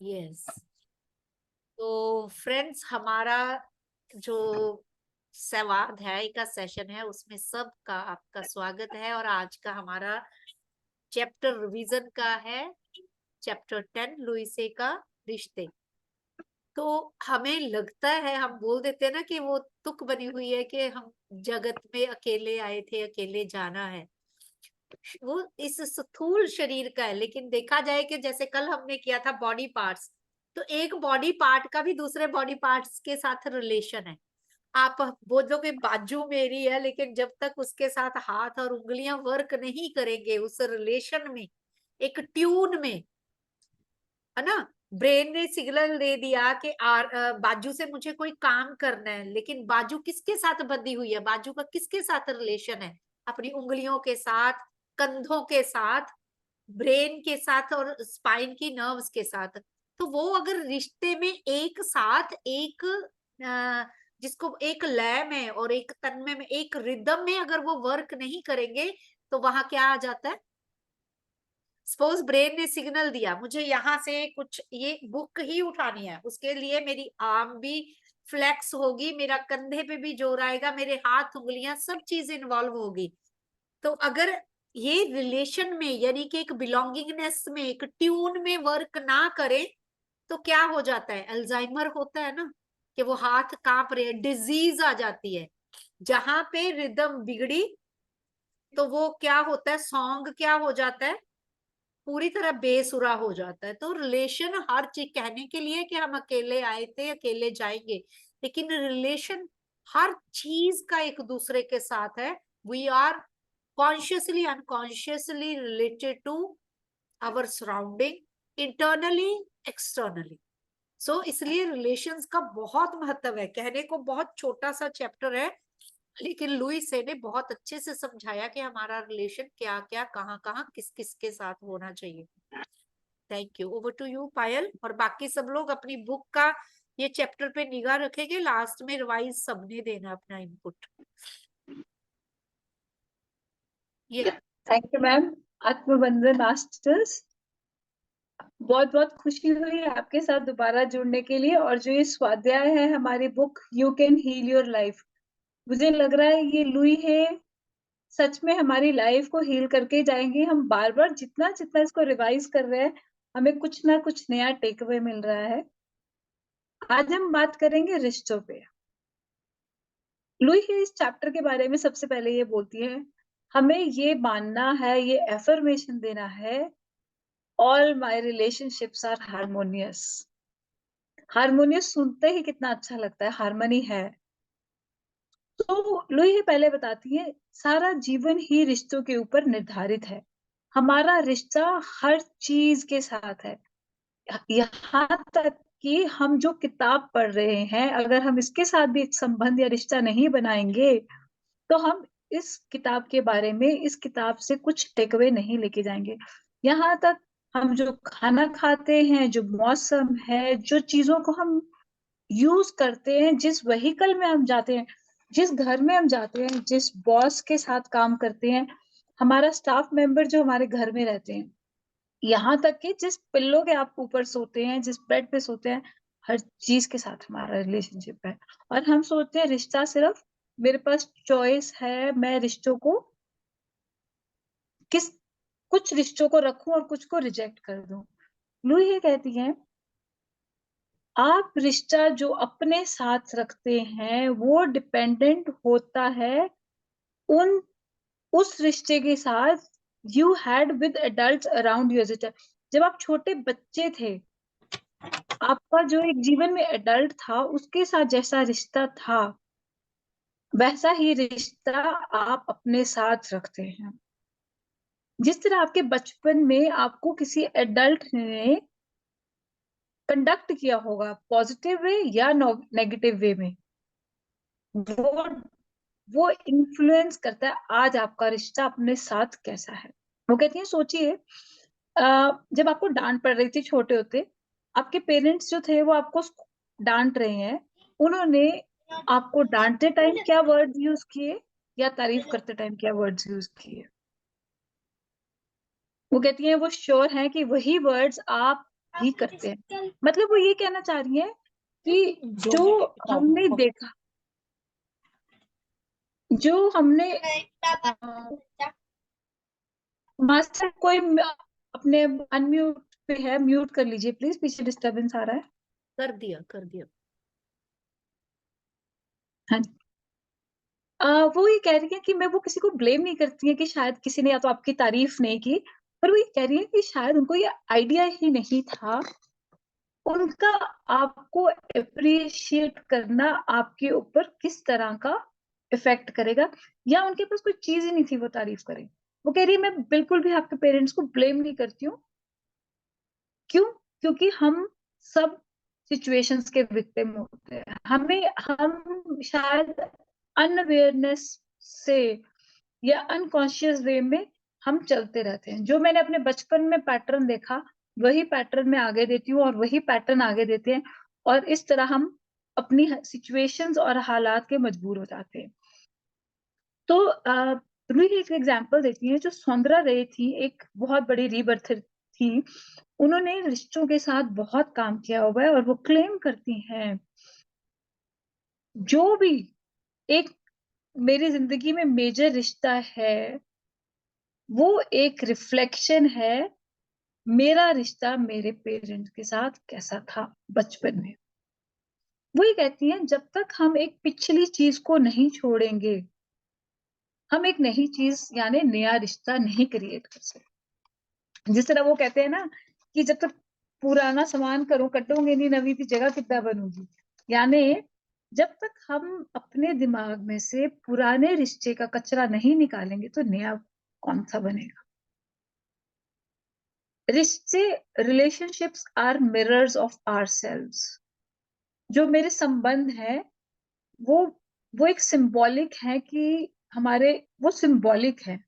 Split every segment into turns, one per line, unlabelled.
Yes. तो friends, हमारा जो स्वाध्याय का सेशन है उसमें सबका आपका स्वागत है। और आज का हमारा चैप्टर रिवीजन का है, चैप्टर 10 लुइसे का रिश्ते। तो हमें लगता है, हम बोल देते हैं ना कि वो तुक बनी हुई है कि हम जगत में अकेले आए थे, अकेले जाना है। वो इस स्थूल शरीर का है, लेकिन देखा जाए कि जैसे कल हमने किया था बॉडी पार्ट्स, तो एक बॉडी पार्ट का भी दूसरे बॉडी पार्ट्स के साथ रिलेशन है। आप बोलोगे बाजू मेरी है, लेकिन जब तक उसके साथ हाथ और उंगलियां वर्क नहीं करेंगे उस रिलेशन में, एक ट्यून में, है ना। ब्रेन ने सिग्नल दे दिया कि बाजू से मुझे कोई काम करना है, लेकिन बाजू किसके साथ बंधी हुई है, बाजू का किसके साथ रिलेशन है? अपनी उंगलियों के साथ, कंधों के साथ, ब्रेन के साथ और स्पाइन की नर्व्स के साथ। तो वो अगर रिश्ते में एक साथ एक जिसको एक लय में और एक तन्मय में, एक रिदम में अगर वो वर्क नहीं करेंगे, तो वहां क्या आ जाता है? सपोज ब्रेन ने सिग्नल दिया मुझे यहाँ से कुछ ये बुक ही उठानी है, उसके लिए मेरी आर्म भी फ्लेक्स होगी, मेरा कंधे पे भी जोर आएगा, मेरे हाथ उंगलियां सब चीज इन्वॉल्व होगी। तो अगर ये रिलेशन में, यानी कि एक बिलोंगिंगनेस में, एक ट्यून में वर्क ना करें, तो क्या हो जाता है? अल्जाइमर होता है ना, कि वो हाथ कांप रहे, डिजीज आ जाती है। जहां पे रिदम बिगड़ी तो वो क्या होता है, सॉन्ग क्या हो जाता है? पूरी तरह बेसुरा हो जाता है। तो रिलेशन हर चीज, कहने के लिए कि हम अकेले आए थे अकेले जाएंगे, लेकिन रिलेशन हर चीज का एक दूसरे के साथ है। We are consciously unconsciously related to our surrounding, internally, externally. So इसलिए रिलेशंस का बहुत महत्व है। कहने को बहुत छोटा सा चैप्टर है, लेकिन लुइस ने बहुत अच्छे से समझाया कि हमारा रिलेशन क्या क्या, कहाँ कहाँ, किस किस के साथ होना चाहिए। Thank you. Over to you Payal. और बाकी सब लोग अपनी बुक का ये चैप्टर पे निगाह रखेंगे, लास्ट में रिवाइज सबने देना अपना इनपुट। ये
थैंक यू मैम। आत्मबंधन मास्टर्स, बहुत बहुत खुशी हुई आपके साथ दोबारा जुड़ने के लिए। और जो ये स्वाध्याय है हमारी book you can heal your life, मुझे लग रहा है ये लुई है सच में हमारी लाइफ को हील करके जाएंगे। हम बार बार जितना जितना इसको रिवाइज कर रहे हैं, हमें कुछ ना कुछ नया टेक अवे मिल रहा है। आज हम बात करेंगे रिश्तों पे। लुई है इस चैप्टर के बारे में सबसे पहले ये बोलती है, हमें ये मानना है, ये एफर्मेशन देना है, all my relationships are harmonious. Harmonious सुनते ही कितना अच्छा लगता है, हारमोनी है। तो लुई पहले बताती है, सारा जीवन ही रिश्तों के ऊपर निर्धारित है। हमारा रिश्ता हर चीज के साथ है। यहाँ तक कि हम जो किताब पढ़ रहे हैं, अगर हम इसके साथ भी एक संबंध या रिश्ता नहीं बनाएंगे, तो हम इस किताब के बारे में, इस किताब से कुछ टेक अवे नहीं लेके जाएंगे। यहाँ तक हम जो खाना खाते हैं, जो मौसम है, जो चीजों को हम यूज करते हैं, जिस व्हीकल में हम जाते हैं, जिस घर में हम जाते हैं, जिस बॉस के साथ काम करते हैं, हमारा स्टाफ मेंबर जो हमारे घर में रहते हैं, यहाँ तक कि जिस पिल्लो के आप ऊपर सोते हैं, जिस बेड पे सोते हैं, हर चीज के साथ हमारा रिलेशनशिप है। और हम सोचते हैं रिश्ता सिर्फ मेरे पास चॉइस है, मैं रिश्तों को किस कुछ रिश्तों को रखूं और कुछ को रिजेक्ट कर दूं। लुई ये कहती है, आप रिश्ता जो अपने साथ रखते हैं वो डिपेंडेंट होता है उन उस रिश्ते के साथ you had with adults around you. जब आप छोटे बच्चे थे, आपका जो एक जीवन में एडल्ट था उसके साथ जैसा रिश्ता था, वैसा ही रिश्ता आप अपने साथ रखते हैं। जिस तरह आपके बचपन में आपको किसी एडल्ट ने कंडक्ट किया होगा, पॉजिटिव वे या नेगेटिव वे में, वो वो इन्फ्लुएंस करता है आज आपका रिश्ता अपने साथ कैसा है। वो कहती है, सोचिए जब आपको डांट पड़ रही थी छोटे होते, आपके पेरेंट्स जो थे वो आपको डांट रहे हैं, उन्होंने आपको डांटते टाइम क्या वर्ड्स यूज किए या तारीफ करते टाइम क्या वर्ड्स यूज किए। वो कहती है वो श्योर है कि वही वर्ड्स आप ही करते हैं। मतलब वो ये कहना चाह रही है कि जो हमने देखा, जो हमने मास्टर कोई अपने अनम्यूट पे है, म्यूट कर लीजिए प्लीज, पीछे डिस्टरबेंस आ रहा है।
कर दिया कर दिया।
हाँ, वो ये कह रही है कि मैं वो किसी को ब्लेम नहीं करती है कि शायद किसी ने या तो आपकी तारीफ नहीं की, पर वो ये कह रही है कि शायद उनको ये आइडिया ही नहीं था, उनका आपको अप्रिशिएट करना आपके ऊपर किस तरह का इफेक्ट करेगा, या उनके पास कोई चीज ही नहीं थी वो तारीफ करें। वो कह रही है मैं बिल्कुल भी आपके पेरेंट्स को ब्लेम नहीं करती हूँ। क्यों? क्योंकि हम सब सिचुएशंस के विक्टिम होते हैं, हम शायद अनअवेयरनेस से या अनकॉन्शियस वे में हम चलते रहते हैं। जो मैंने अपने बचपन में पैटर्न देखा, वही पैटर्न मैं आगे देती हूँ और वही पैटर्न आगे देते हैं, और इस तरह हम अपनी सिचुएशंस और हालात के मजबूर हो जाते हैं। तो रुही एक एग्जांपल देती है, जो सौंदरा रे थी, एक बहुत बड़ी रीबर्थ थी। उन्होंने रिश्तों के साथ बहुत काम किया हुआ है और वो क्लेम करती हैं जो भी एक मेरी जिंदगी में मेजर रिश्ता है, वो एक रिफ्लेक्शन है मेरा रिश्ता मेरे पेरेंट्स के साथ कैसा था बचपन में। वो ये कहती हैं जब तक हम एक पिछली चीज को नहीं छोड़ेंगे, हम एक नई चीज यानी नया रिश्ता नहीं क्रिएट कर सकते। जिस तरह वो कहते हैं ना कि जब तक पुराना सामान करो कटोगे नहीं, नवी की जगह कितना बनूंगी। यानी जब तक हम अपने दिमाग में से पुराने रिश्ते का कचरा नहीं निकालेंगे तो नया कौन सा बनेगा। रिश्ते, relationships are mirrors of ourselves. जो मेरे संबंध है वो वो एक सिंबॉलिक है कि हमारे, वो सिंबॉलिक है।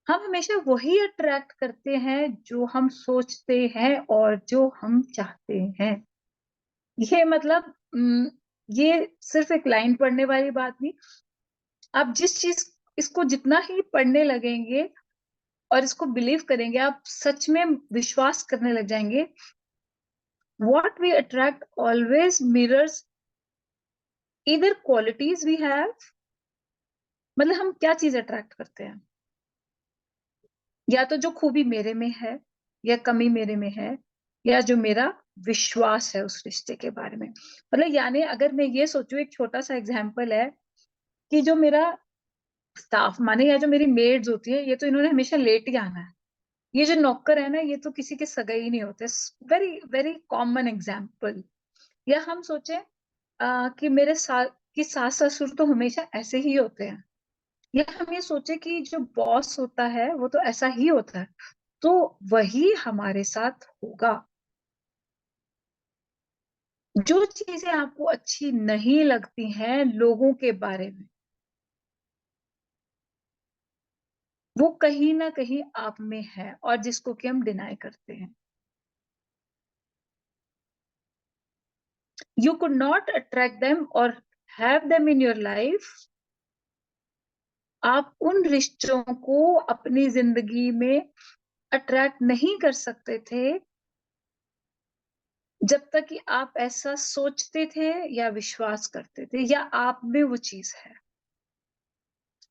हम हमेशा वही अट्रैक्ट करते हैं जो हम सोचते हैं और जो हम चाहते हैं। ये मतलब ये सिर्फ एक लाइन पढ़ने वाली बात नहीं। आप जिस चीज, इसको जितना ही पढ़ने लगेंगे और इसको बिलीव करेंगे, आप सच में विश्वास करने लग जाएंगे। what we attract always mirrors either qualities we have, मतलब हम क्या चीज अट्रैक्ट करते हैं, या तो जो खूबी मेरे में है, या कमी मेरे में है, या जो मेरा विश्वास है उस रिश्ते के बारे में। मतलब यानी अगर मैं ये सोचूं, एक छोटा सा एग्जांपल है कि जो मेरा स्टाफ माने या जो मेरी मेड्स होती है, ये तो इन्होंने हमेशा लेट ही आना है। ये जो नौकर है ना, ये तो किसी के सगे ही नहीं होते। Very very common example. या हम सोचे कि मेरे साथ कि सास ससुर तो हमेशा ऐसे ही होते हैं, या हम ये सोचे कि जो बॉस होता है वो तो ऐसा ही होता है, तो वही हमारे साथ होगा। जो चीजें आपको अच्छी नहीं लगती हैं लोगों के बारे में, वो कहीं ना कहीं आप में है, और जिसको कि हम डिनाई करते हैं। You could not attract them or have them in your life. आप उन रिश्तों को अपनी जिंदगी में अट्रैक्ट नहीं कर सकते थे जब तक कि आप ऐसा सोचते थे या विश्वास करते थे, या आप में वो चीज है।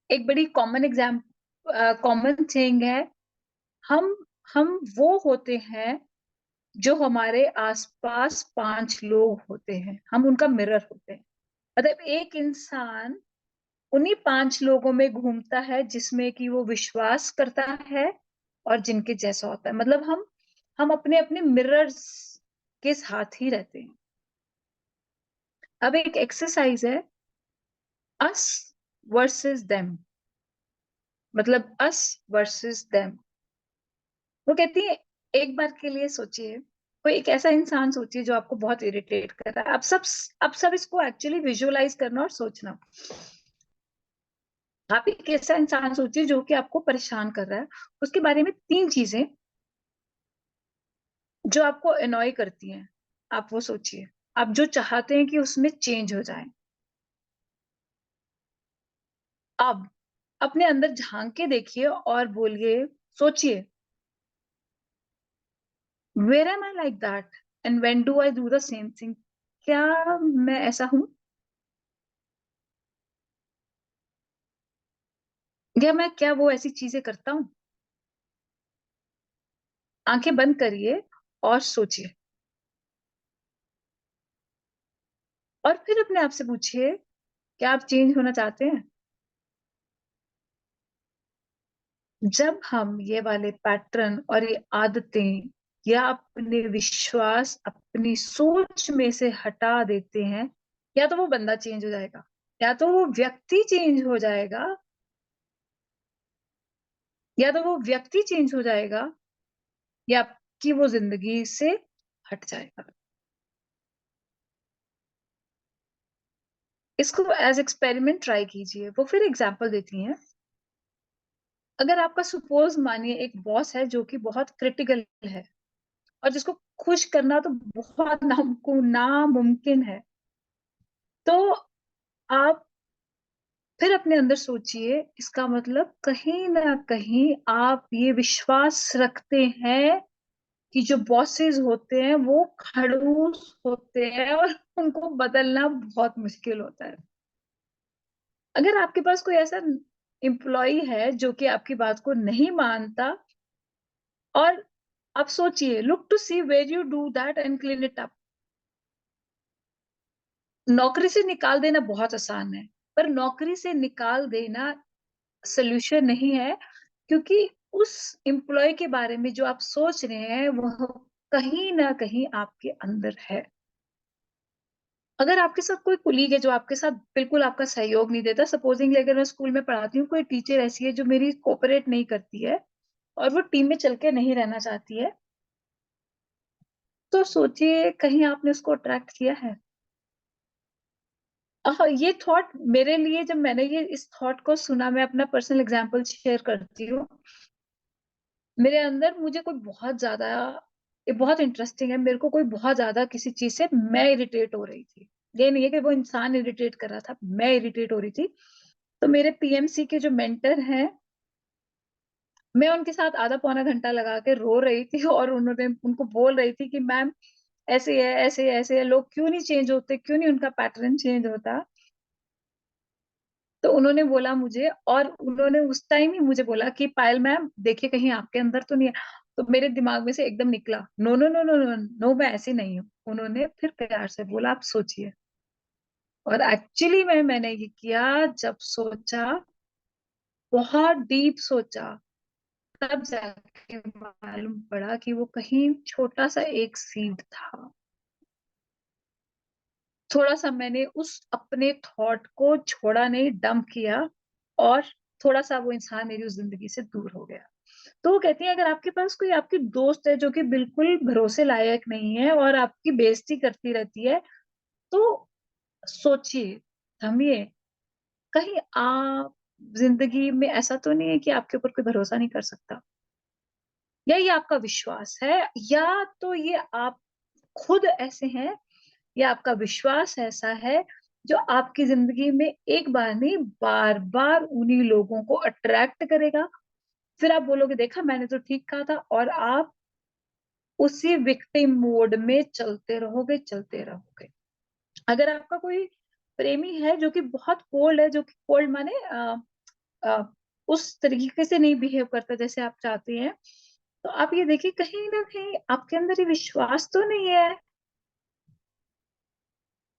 एक बड़ी कॉमन थिंग है, हम हम वो होते हैं जो हमारे आसपास 5 लोग होते हैं, हम उनका मिरर होते हैं। मतलब एक इंसान उन्हीं 5 लोगों में घूमता है जिसमें कि वो विश्वास करता है और जिनके जैसा होता है। मतलब हम अपने अपने मिरर्स के साथ ही रहते हैं। अब एक एक्सरसाइज है, अस वर्सेस देम, मतलब अस वर्सेस देम। वो कहती है एक बार के लिए सोचिए, कोई एक ऐसा इंसान सोचिए जो आपको बहुत इरिटेट कर रहा है। अब सब इसको एक्चुअली विजुअलाइज करना और सोचना। आप एक ऐसा इंसान सोचिए जो कि आपको परेशान कर रहा है, उसके बारे में 3 चीजें जो आपको अनॉय करती हैं, आप वो सोचिए। आप जो चाहते हैं कि उसमें चेंज हो जाए। अब अपने अंदर झांक के देखिए और बोलिए, सोचिए where am I like that and when do I do the same thing? क्या मैं ऐसा हूं, या मैं क्या वो ऐसी चीजें करता हूँ? आंखें बंद करिए और सोचिए, और फिर अपने आप से पूछिए, क्या आप चेंज होना चाहते हैं? जब हम ये वाले पैटर्न और ये आदतें या अपने विश्वास अपनी सोच में से हटा देते हैं, या तो वो बंदा चेंज हो जाएगा, या तो वो व्यक्ति चेंज हो जाएगा, या तो वो व्यक्ति चेंज हो जाएगा, या आपकी वो जिंदगी से हट जाएगा। इसको एज एक्सपेरिमेंट ट्राई कीजिए। वो फिर एग्जाम्पल देती हैं, अगर आपका सपोज मानिए एक बॉस है जो कि बहुत क्रिटिकल है और जिसको खुश करना तो बहुत नामुमकिन है, तो आप फिर अपने अंदर सोचिए, इसका मतलब कहीं ना कहीं आप ये विश्वास रखते हैं कि जो बॉसेस होते हैं वो खड़ूस होते हैं और उनको बदलना बहुत मुश्किल होता है। अगर आपके पास कोई ऐसा एम्प्लॉय है जो कि आपकी बात को नहीं मानता, और आप सोचिए, look to see where you do that and clean it up. नौकरी से निकाल देना बहुत आसान है, पर नौकरी से निकाल देना सोल्यूशन नहीं है, क्योंकि उस एम्प्लॉय के बारे में जो आप सोच रहे हैं वह कहीं ना कहीं आपके अंदर है। अगर आपके साथ कोई कुलीग है जो आपके साथ बिल्कुल आपका सहयोग नहीं देता, सपोजिंगली अगर मैं स्कूल में पढ़ाती हूँ, कोई टीचर ऐसी है जो मेरी कोऑपरेट नहीं करती है और वो टीम में चल के नहीं रहना चाहती है, तो सोचिए कहीं आपने उसको अट्रैक्ट किया है? ये थॉट मेरे लिए, जब मैंने ये इस थॉट को सुना, मैं अपना पर्सनल एग्जांपल शेयर करती हूँ। मेरे अंदर मुझे कोई बहुत ज्यादा, ये बहुत इंटरेस्टिंग है, मेरे को कोई बहुत ज्यादा किसी चीज से मैं इरिटेट हो रही थी। ये नहीं है कि वो इंसान इरिटेट कर रहा था, मैं इरिटेट हो रही थी। तो मेरे पीएमसी के जो मेंटर हैं, मैं उनके साथ आधा पौना घंटा लगा के रो रही थी और उन्होंने उनको बोल रही थी कि मैम, ऐसे है, ऐसे है, ऐसे है, लोग क्यों नहीं चेंज होते, क्यों नहीं उनका पैटर्न चेंज होता? तो उन्होंने बोला मुझे, और उन्होंने उस टाइम ही मुझे बोला कि पायल मैम देखिए कहीं आपके अंदर तो नहीं है। तो मेरे दिमाग में से एकदम निकला, no no no no no no, मैं ऐसी नहीं हूँ। उन्होंने फिर प्यार से बोला, आप सोचिए। और एक्चुअली मैंने ये किया, जब सोचा, बहुत डीप सोचा, तब जाके मालूम पड़ा कि वो कहीं छोटा सा एक सीड था। थोड़ा सा मैंने उस अपने थॉट को छोड़ा नहीं, डंप किया, और थोड़ा सा वो इंसान मेरी उस जिंदगी से दूर हो गया। तो वो कहती है, अगर आपके पास कोई आपकी दोस्त है जो कि बिल्कुल भरोसे लायक नहीं है और आपकी बेइज्जती करती रहती है, तो सोचिए, थमिए, कहीं आप जिंदगी में ऐसा तो नहीं है कि आपके ऊपर कोई भरोसा नहीं कर सकता, या ये आपका विश्वास है, या तो ये आप खुद ऐसे हैं, या आपका विश्वास ऐसा है जो आपकी जिंदगी में एक बार नहीं बार बार उन्हीं लोगों को अट्रैक्ट करेगा। फिर आप बोलोगे, देखा मैंने तो ठीक कहा था, और आप उसी विक्टिम मोड में चलते रहोगे, चलते रहोगे। अगर आपका कोई प्रेमी है जो कि बहुत कोल्ड है, जो कि कोल्ड माने अ, उस तरीके से नहीं बिहेव करता जैसे आप चाहते हैं, तो आप ये देखिए, कहीं ना कहीं आपके अंदर ये विश्वास तो नहीं है।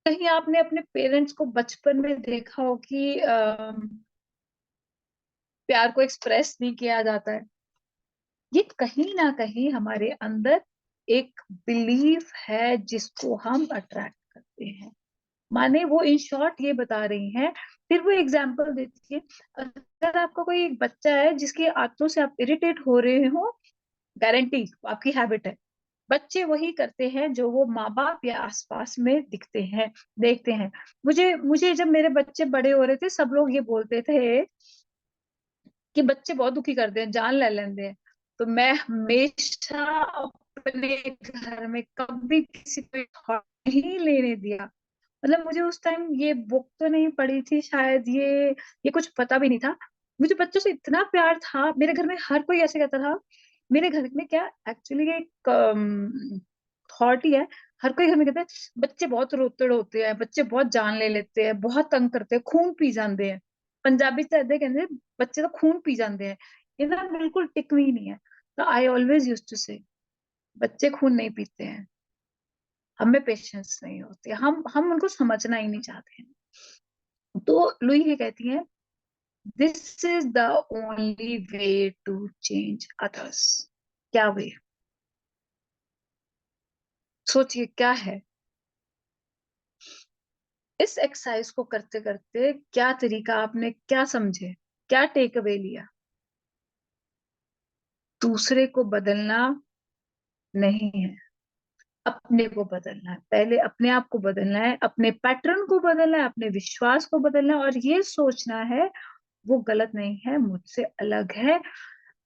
कहीं आपने अपने पेरेंट्स को बचपन में देखा हो कि प्यार को एक्सप्रेस नहीं किया जाता है। ये कहीं ना कहीं हमारे अंदर एक बिलीफ है जिसको हम अट्रैक्ट करते हैं। माने वो इन शॉर्ट ये बता रही हैं, फिर वो एग्जाम्पल देती है, अगर आपका कोई एक बच्चा है जिसकी आदतों से आप इरिटेट हो रहे हो, गारंटी आपकी हैबिट है। बच्चे वही करते हैं जो वो माँ बाप या आसपास में दिखते हैं, देखते हैं। मुझे मुझे जब मेरे बच्चे बड़े हो रहे थे, सब लोग ये बोलते थे कि बच्चे बहुत दुखी करते हैं, जान ले लेंदे हैं। तो मैं हमेशा अपने घर में कभी किसी को थॉट नहीं लेने दिया। मतलब मुझे उस टाइम ये बुक तो नहीं पढ़ी थी शायद, ये कुछ पता भी नहीं था। मुझे बच्चों से इतना प्यार था, मेरे घर में हर कोई ऐसे कहता था, मेरे घर में क्या एक्चुअली एक थॉट ही है, हर कोई घर में कहता है बच्चे बहुत रोतड़ होते हैं, बच्चे बहुत जान ले लेते हैं, बहुत तंग करते हैं, खून पी जाते हैं। पंजाबी तो ऐसे कहते हैं बच्चे तो खून पी जाते हैं। ये ना बिल्कुल टिकवी नहीं है। तो आई ऑलवेज यूज टू से बच्चे खून नहीं पीते हैं, हमें पेशेंस नहीं होती, हम उनको समझना ही नहीं चाहते हैं। तो लुई ये कहती है this is the only way to change others. क्या वे? सोचिए क्या है। इस एक्सरसाइज को करते करते क्या तरीका आपने क्या समझे, क्या टेक अवे लिया? दूसरे को बदलना नहीं है, अपने को बदलना है। पहले अपने आप को बदलना है, अपने पैटर्न को बदलना है, अपने विश्वास को बदलना है, और ये सोचना है वो गलत नहीं है, मुझसे अलग है।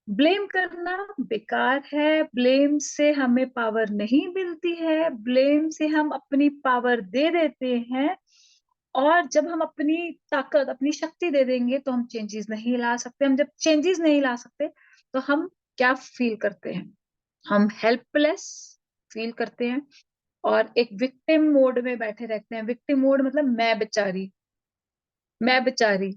ब्लेम करना बेकार है, ब्लेम से हमें पावर नहीं मिलती है, ब्लेम से हम अपनी पावर दे देते हैं। और जब हम अपनी ताकत, अपनी शक्ति दे देंगे तो हम चेंजेस नहीं ला सकते। हम जब चेंजेस नहीं ला सकते तो हम क्या फील करते हैं? हम हेल्पलेस फील करते हैं और एक विक्टिम मोड में बैठे रहते हैं। विक्टिम मोड मतलब मैं बेचारी, मैं बेचारी,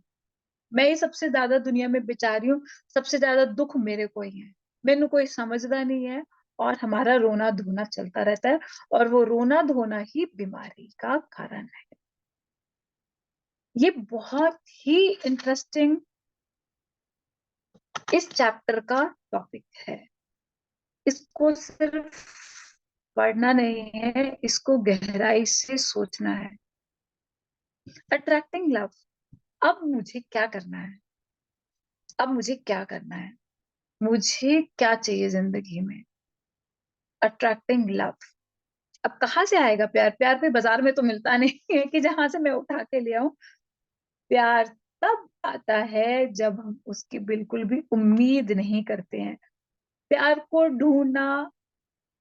मैं ही सबसे ज्यादा दुनिया में बेचारी हूँ, सबसे ज्यादा दुख मेरे को ही है, मेनू कोई समझदा नहीं है। और हमारा रोना धोना चलता रहता है, और वो रोना धोना ही बीमारी का कारण है। ये बहुत ही इंटरेस्टिंग इस चैप्टर का टॉपिक है। इसको सिर्फ पढ़ना नहीं है, इसको गहराई से सोचना है। Attracting love. अब मुझे क्या करना है? अब मुझे क्या करना है? मुझे क्या चाहिए जिंदगी में? Attracting love. अब कहाँ से आएगा प्यार? प्यार कोई बाजार में तो मिलता नहीं है कि जहां से मैं उठा के ले आऊं। प्यार तब आता है जब हम उसकी बिल्कुल भी उम्मीद नहीं करते हैं। प्यार को ढूंढना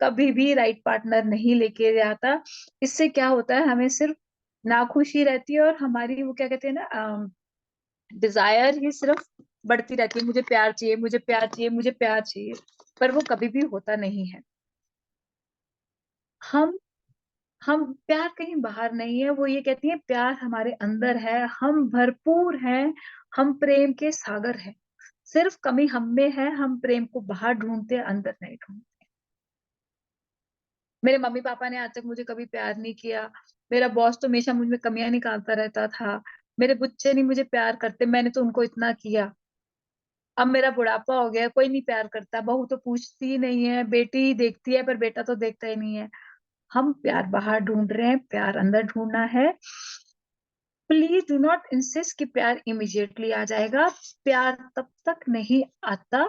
कभी भी राइट पार्टनर नहीं लेके जाता। इससे क्या होता है, हमें सिर्फ नाखुशी रहती है, और हमारी वो क्या कहते हैं ना, डिजायर ही सिर्फ बढ़ती रहती है। मुझे प्यार चाहिए, मुझे प्यार चाहिए, मुझे प्यार चाहिए, पर वो कभी भी होता नहीं है। हम हम प्यार कहीं बाहर नहीं है, वो ये कहती है प्यार हमारे अंदर है, हम भरपूर हैं, हम प्रेम के सागर हैं। सिर्फ कमी हम में है, हम प्रेम को बाहर ढूंढते हैं, अंदर नहीं ढूंढते। मेरे मम्मी पापा ने आज तक मुझे कभी प्यार नहीं किया। मेरा बॉस तो हमेशा मुझ में कमियां निकालता रहता था। मेरे बच्चे नहीं मुझे प्यार करते, मैंने तो उनको इतना किया। अब मेरा बुढ़ापा हो गया, कोई नहीं प्यार करता, बहू तो पूछती ही नहीं है, बेटी ही देखती है, पर बेटा तो देखता ही नहीं है। हम प्यार बाहर ढूंढ रहे हैं, प्यार अंदर ढूंढना है। प्लीज डू नॉट इंसिस्ट कि प्यार इमिजिएटली आ जाएगा। प्यार तब तक नहीं आता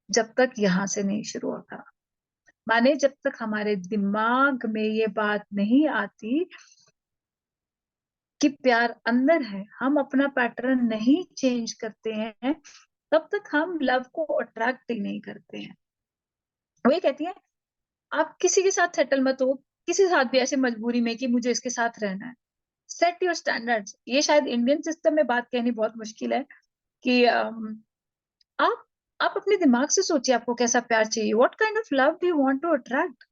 जब तक यहाँ से नहीं शुरू होता। माने जब तक हमारे दिमाग में ये बात नहीं आती कि प्यार अंदर है, हम अपना पैटर्न नहीं चेंज करते हैं, तब तक हम लव को अट्रैक्ट ही नहीं करते हैं। वो ये कहती है आप किसी के साथ सेटल मत हो, किसी के साथ भी ऐसे मजबूरी में कि मुझे इसके साथ रहना है। Set your standards. ये शायद इंडियन सिस्टम में बात कहनी बहुत मुश्किल है कि आप आप अपने दिमाग से सोचिए आपको कैसा प्यार चाहिए, what kind of love do you want to attract.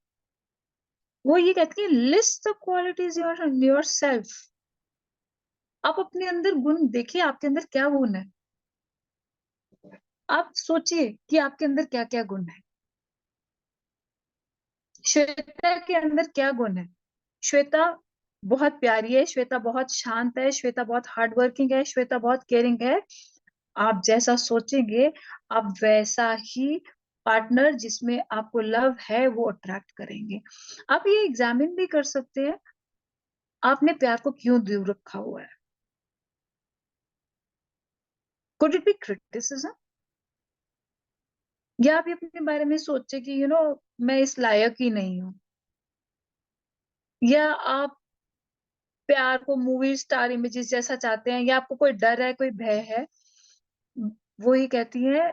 वो ये कहती है list the qualities yourself. आप अपने अंदर गुण देखिए, आपके अंदर क्या गुण है। आप सोचिए कि आपके अंदर क्या क्या गुण है। श्वेता के अंदर क्या गुण है? श्वेता बहुत प्यारी है, श्वेता बहुत शांत है, श्वेता बहुत हार्ड वर्किंग है, श्वेता बहुत केयरिंग है। आप जैसा सोचेंगे आप वैसा ही पार्टनर जिसमें आपको लव है वो अट्रैक्ट करेंगे। आप ये एग्जामिन भी कर सकते हैं, आपने प्यार को क्यों दूर रखा हुआ है? Could it be criticism? या आप ये अपने बारे में सोचे कि मैं इस लायक ही नहीं हूँ? या आप प्यार को मूवी स्टार इमेजेस जैसा चाहते हैं, या आपको कोई डर है, कोई भय है? वो ही कहती है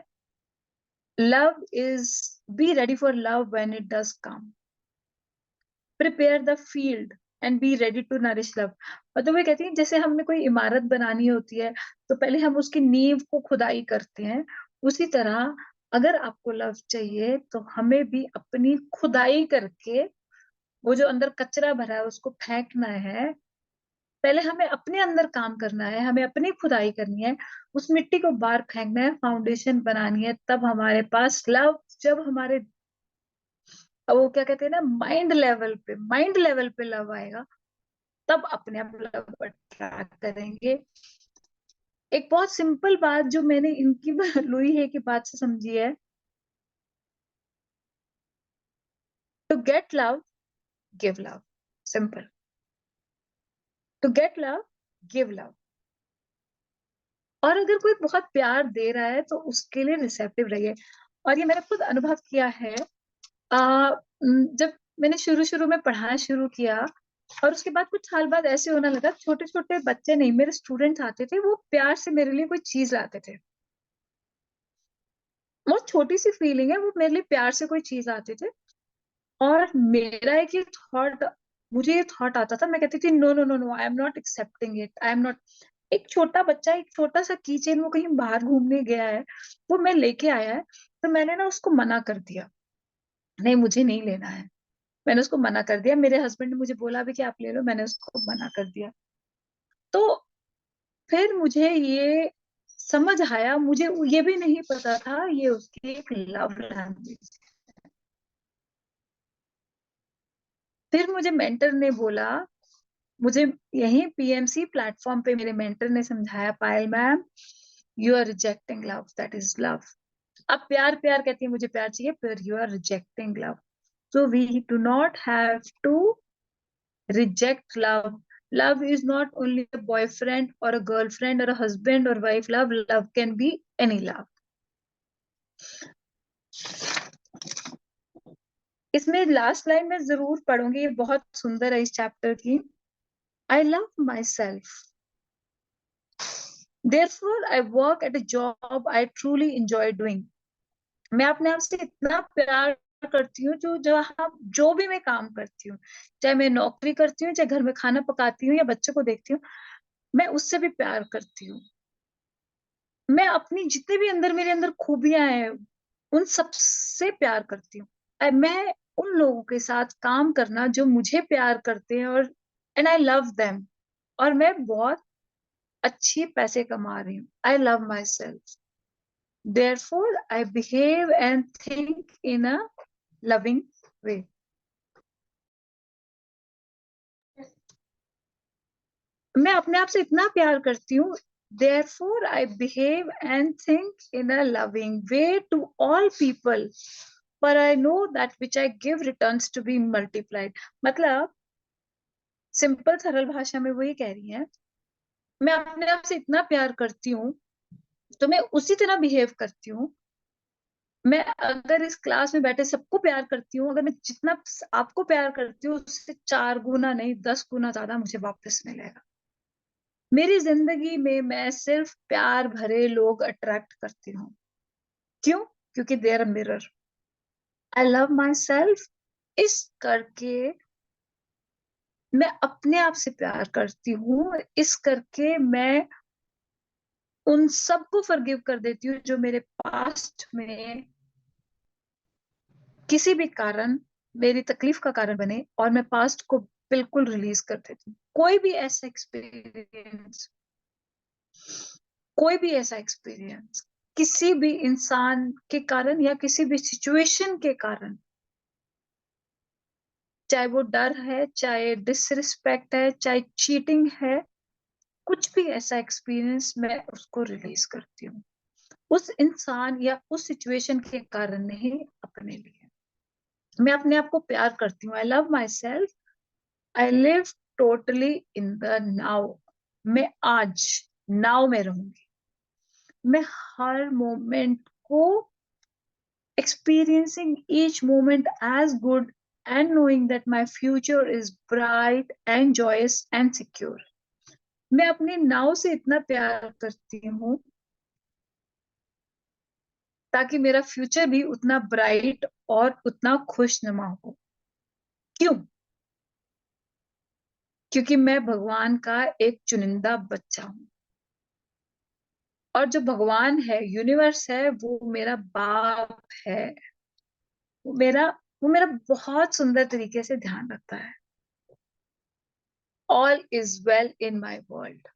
love is be ready for love when it does come, prepare the field and be ready to nourish love. मतलब वो कहती है जैसे हमें कोई इमारत बनानी होती है तो पहले हम उसकी नींव को खुदाई करते हैं, उसी तरह अगर आपको लव चाहिए तो हमें भी अपनी खुदाई करके वो जो अंदर कचरा भरा है उसको फेंकना है। पहले हमें अपने अंदर काम करना है, हमें अपनी खुदाई करनी है, उस मिट्टी को बाहर फेंकना है, फाउंडेशन बनानी है, तब हमारे पास लव, जब हमारे वो क्या कहते हैं ना, माइंड लेवल पे लव आएगा, तब अपने आप लव अट्रैक्ट करेंगे। एक बहुत सिंपल बात जो मैंने इनकी लुई है की बात से समझी है, to get love give love, simple. To get love give love. और अगर कोई बहुत प्यार दे रहा है तो उसके लिए रिसेप्टिव रहिए। और ये मैंने खुद अनुभव किया है। जब मैंने शुरू शुरू में पढ़ाना शुरू किया और उसके बाद कुछ साल बाद ऐसे होने लगा, छोटे छोटे बच्चे नहीं, मेरे स्टूडेंट्स आते थे, वो प्यार से मेरे लिए कोई चीज लाते थे। वो छोटी सी फीलिंग है, वो मेरे लिए प्यार से कोई चीज आते थे। और मेरा एक ये थॉट, मुझे ये थॉट आता था, मैं कहती थी no no no no, I am not accepting it, I am not. एक छोटा बच्चा एक छोटा सा की चेन, वो कहीं बाहर घूमने गया है, वो मैं लेके आया है, तो मैंने ना उसको मना कर दिया, नहीं मुझे नहीं लेना है। मैंने उसको मना कर दिया। मेरे हस्बैंड ने मुझे बोला भी कि आप ले लो, मैंने उसको मना कर दिया। तो फिर मुझे ये समझ आया, मुझे ये भी नहीं पता था ये उसकी एक लव लैंग्वेज। फिर मुझे मेंटर ने बोला, मुझे यही पीएमसी प्लेटफॉर्म पे मेरे मेंटर ने समझाया, Payal ma'am, you are rejecting love, that is love. अब प्यार प्यार कहती है मुझे प्यार चाहिए, पर you are rejecting love. So we do not have to reject love. Love is not only a boyfriend or a girlfriend or a husband or wife love. Love can be any love. इसमें last line में जरूर पढ़ूंगी, ये बहुत सुंदर है इस chapter की। I love myself. Therefore, I work at a job I truly enjoy doing. मैं अपने आप से इतना प्यार करती हूँ, जो जहाँ जो भी मैं काम करती हूँ, चाहे मैं नौकरी करती हूँ, चाहे घर में खाना पकाती हूँ या बच्चों को देखती हूँ, मैं उससे भी प्यार करती हूँ। मैं अपनी जितने भी अंदर मेरे अंदर खूबियां हैं, उन सब से प्यार करती हूँ। मैं उन लोगों के साथ काम करना जो मुझे प्यार करते हैं, और एंड आई लव देम। और मैं बहुत अच्छी पैसे कमा रही हूँ। I love myself, therefore I behave and think in a loving way. मैं अपने आप से इतना प्यार करती हूँ, therefore I behave and think in a loving way to all people, but I know that which I give returns to be multiplied। मतलब simple सरल भाषा में वही कह रही है, मैं अपने आप से इतना प्यार करती हूँ तो मैं उसी तरह बिहेव करती हूँ। मैं अगर इस क्लास में बैठे सबको प्यार करती हूँ, अगर मैं जितना आपको प्यार करती हूँ उससे 4 गुना नहीं, 10 गुना ज्यादा मुझे वापस मिलेगा। मेरी जिंदगी में मैं सिर्फ प्यार भरे लोग अट्रैक्ट करती हूँ। क्यों? क्योंकि they are mirror. I love myself. इस करके मैं अपने आप से प्यार करती हूँ, इस करके मैं उन सबको फॉरगिव कर देती हूँ जो मेरे पास्ट में किसी भी कारण मेरी तकलीफ का कारण बने, और मैं पास्ट को बिल्कुल रिलीज कर देती हूँ। कोई भी ऐसा एक्सपीरियंस किसी भी इंसान के कारण या किसी भी सिचुएशन के कारण, चाहे वो डर है, चाहे डिसरिस्पेक्ट है, चाहे चीटिंग है, कुछ भी ऐसा एक्सपीरियंस मैं उसको रिलीज करती हूँ, उस इंसान या उस सिचुएशन के कारण नहीं, अपने लिए। मैं अपने आप को प्यार करती हूँ। I love myself. I live totally in the now. मैं आज नाउ में रहूंगी। मैं हर मोमेंट को experiencing each moment as good and knowing that my future is bright and joyous and secure। मैं अपने नाव से इतना प्यार करती हूँ ताकि मेरा फ्यूचर भी उतना ब्राइट और उतना खुशनुमा हो। क्यों? क्योंकि मैं भगवान का एक चुनिंदा बच्चा हूँ, और जो भगवान है, यूनिवर्स है, वो मेरा बाप है। वो मेरा वो मेरा बहुत सुंदर तरीके से ध्यान रखता है। All is well in my world.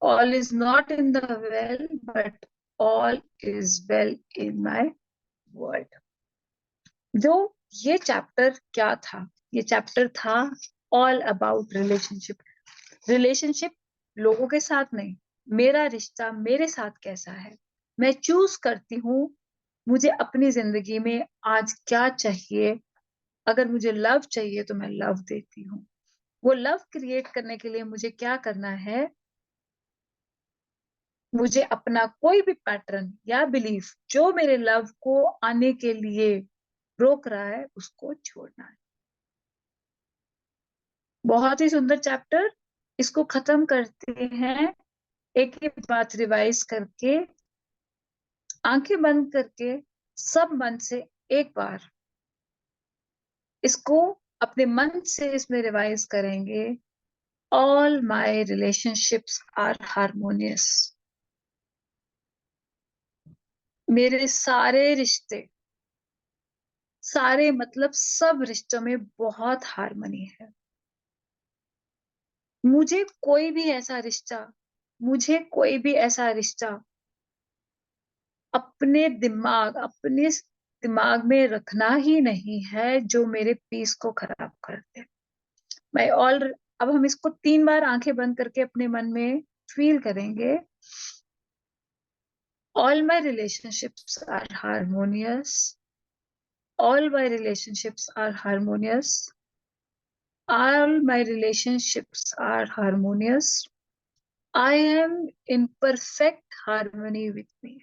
All is not in the well, but all is well in my world. जो ये चैप्टर क्या था? ये चैप्टर था ऑल अबाउट रिलेशनशिप। रिलेशनशिप लोगों के साथ नहीं, मेरा रिश्ता मेरे साथ कैसा है। मैं चूज करती हूँ मुझे अपनी जिंदगी में आज क्या चाहिए। अगर मुझे लव चाहिए तो मैं लव देती हूँ। वो लव क्रिएट करने के लिए मुझे क्या करना है? मुझे अपना कोई भी पैटर्न या बिलीफ जो मेरे लव को आने के लिए रोक रहा है, उसको छोड़ना है। बहुत ही सुंदर चैप्टर। इसको खत्म करते हैं एक ही बात रिवाइज करके, आंखें बंद करके, सब मन से एक बार इसको अपने मन से इसमें रिवाइज करेंगे। All my relationships are harmonious. मेरे सारे रिश्ते, सारे मतलब सब रिश्तों में बहुत हारमोनी है। मुझे कोई भी ऐसा रिश्ता मुझे कोई भी ऐसा रिश्ता अपने दिमाग में रखना ही नहीं है जो मेरे पीस को खराब कर दे। मैं ऑल अब हम इसको 3 बार आंखें बंद करके अपने मन में फील करेंगे। All my relationships are harmonious. All my relationships are harmonious. All my relationships are harmonious. I am in perfect harmony with me.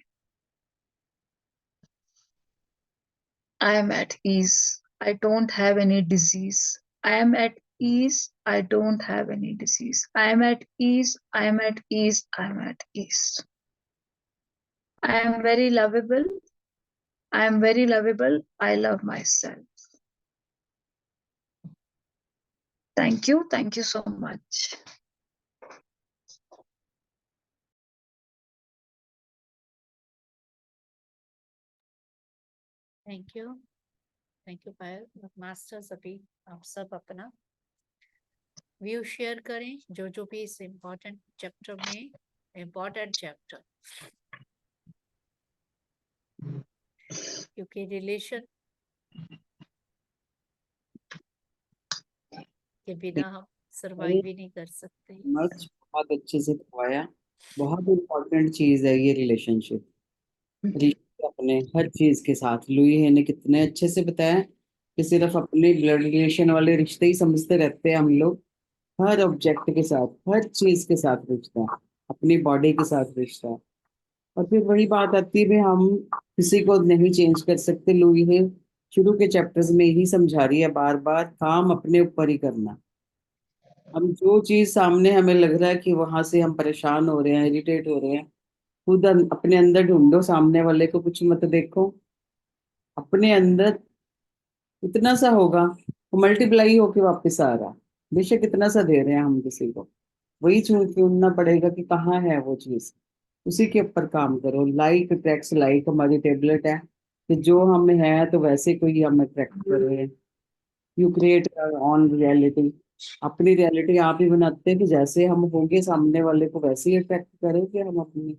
I am at ease. I don't have any disease. I am at ease. I don't have any disease. I am at ease. I am at ease. I am at ease. I am very lovable. I am very lovable. I love myself. Thank you. Thank you so much.
Thank you Payal. Masters, अभी आप सब अपना view share करें, जो जो भी इस important chapter में इम्पोर्टेंट चैप्टर, क्योंकि रिलेशन के बिना हम सरवाइव ही नहीं कर सकते।
मच बहुत अच्छे से करवाया। बहुत इम्पोर्टेंट चीज है ये रिलेशनशिप। रिश्ते अपने हर चीज के साथ लुई है ने कितने अच्छे से बताया कि सिर्फ अपने ब्लड रिलेशन वाले रिश्ते ही समझते रहते हैं हम लोग। हर ऑब्जेक्ट के साथ, हर चीज के साथ रिश्ता है, अपनी बॉडी के साथ रिश्ता है। और फिर वही बात आती है भी हम किसी को नहीं चेंज कर सकते। लुई है शुरू के चैप्टर्स में यही समझा रही है बार बार, काम अपने ऊपर ही करना। हम जो चीज सामने हमें लग रहा है कि वहां से हम परेशान हो रहे हैं, इरिटेट हो रहे हैं, खुद अपने अंदर ढूंढो, सामने वाले को कुछ मत देखो। अपने अंदर इतना सा होगा, वो मल्टीप्लाई होके वापस आ रहा। बेशक इतना सा दे रहे हैं हम किसी को, वही ढूंढना पड़ेगा कि कहाँ है वो चीज। उसी के ऊपर काम करो। लाइक अट्रैक्ट्स लाइक हमारी टेबलेट है कि जो हम है तो वैसे कोई हम अट्रैक्ट कर रहे हैं। You create on reality. अपनी रियलिटी आप ही बनाते हैं कि जैसे हम होंगे सामने वाले को वैसे ही अट्रैक्ट करेंगे हम अपनी।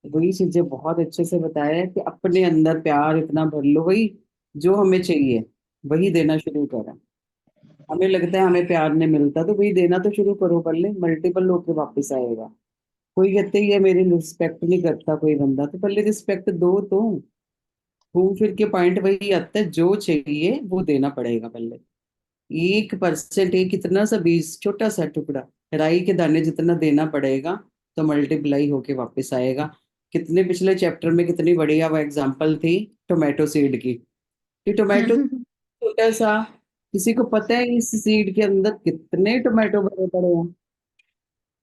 वही चीजें बहुत अच्छे से बताया है कि अपने अंदर प्यार इतना भर लो, वही जो हमें चाहिए वही देना शुरू करें। हमें लगता है हमें प्यार नहीं मिलता तो वही देना तो शुरू करो, कर ले, मल्टीपल होके वापस आएगा। कोई कहते ही है मेरी रिस्पेक्ट नहीं करता कोई बंदा, तो पहले रिस्पेक्ट दो तो। घूम फिर के पॉइंट वही आता है, जो चाहिए वो देना पड़ेगा पहले। 1%, एक इतना सा बीज, छोटा सा टुकड़ा राई के दाने जितना देना पड़ेगा, तो मल्टीप्लाई होके वापस आएगा। कितने पिछले चैप्टर में कितनी बढ़िया वो एग्जांपल थी टोमेटो सीड की, कि टोमेटो छोटा सा, किसी को पता है इस सीड के अंदर कितने टोमेटो भरे पड़े हैं?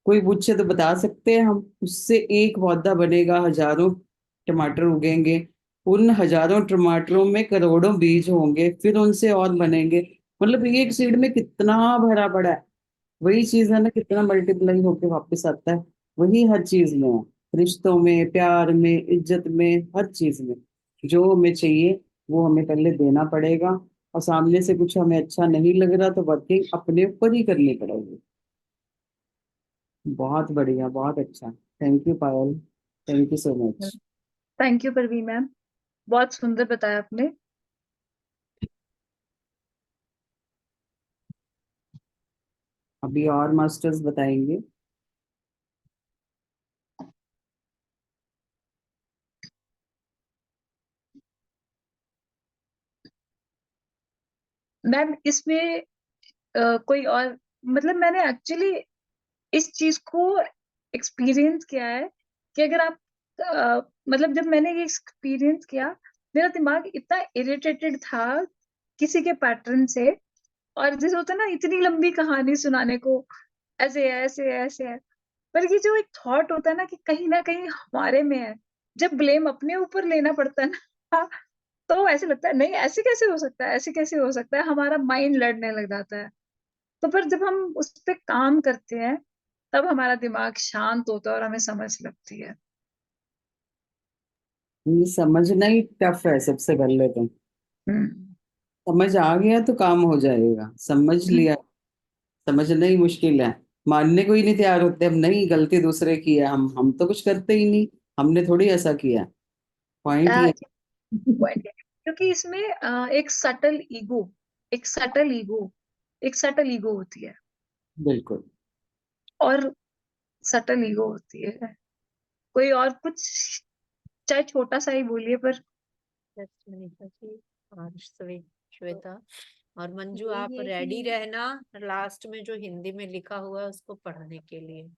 कोई पूछे तो बता सकते हैं हम। उससे एक पौधा बनेगा, हजारों टमाटर उगेंगे, उन हजारों टमाटरों में करोड़ों बीज होंगे, फिर उनसे और बनेंगे। मतलब एक सीड में कितना भरा पड़ा है। वही चीज है ना, कितना मल्टीप्लाई होके वापस आता है। वही हर चीज में है, रिश्तों में, प्यार में, इज्जत में, हर चीज में जो हमें चाहिए वो हमें पहले देना पड़ेगा। और सामने से कुछ हमें अच्छा नहीं लग रहा तो वर्किंग अपने ऊपर ही करनी पड़ेगी। बहुत बढ़िया, बहुत अच्छा। Thank you Payal, thank you so much.
Thank you Parveen ma'am, बहुत सुंदर बताया आपने।
अभी और मास्टर्स बताएंगे।
मैम इसमें कोई और, मतलब मैंने एक्चुअली इस चीज को एक्सपीरियंस किया है कि अगर आप मतलब जब मैंने ये एक्सपीरियंस किया, मेरा दिमाग इतना इरिटेटेड था किसी के पैटर्न से, और जैसे होता है ना इतनी लंबी कहानी सुनाने को, ऐसे है ऐसे है ऐसे है, पर ये जो एक थॉट होता है ना कहीं हमारे में है, जब ब्लेम अपने ऊपर लेना पड़ता है ना, तो ऐसे लगता है नहीं ऐसे कैसे हो सकता है, ऐसे कैसे हो सकता है, हमारा माइंड लड़ने लग जाता है। तो फिर जब हम उस पे काम करते हैं, तब हमारा दिमाग शांत होता है और हमें समझ लगती है।
ये समझना ही टफ है सबसे पहले तो।
हम्म।
समझ आ गया तो काम हो जाएगा, समझ लिया, समझना ही मुश्किल है। मानने को ही नहीं तैयार होते हम, नहीं गलती दूसरे की है, हम तो कुछ करते ही नहीं, हमने थोड़ी ऐसा किया। पॉइंट ये।
पॉइंट है क्योंकि इसमें एक सटल ईगो, एक सटल ईगो, एक सटल ईगो होती है,
बिल्कुल।
और सटल ईगो होती है। कोई और कुछ, चाहे छोटा सा ही बोलिए पर।
जस्ट मनीषा जी और श्वेता और मंजू,
यही
आप
है
रेडी
कि
रहना लास्ट में जो हिंदी में लिखा हुआ है उसको पढ़ने के लिए,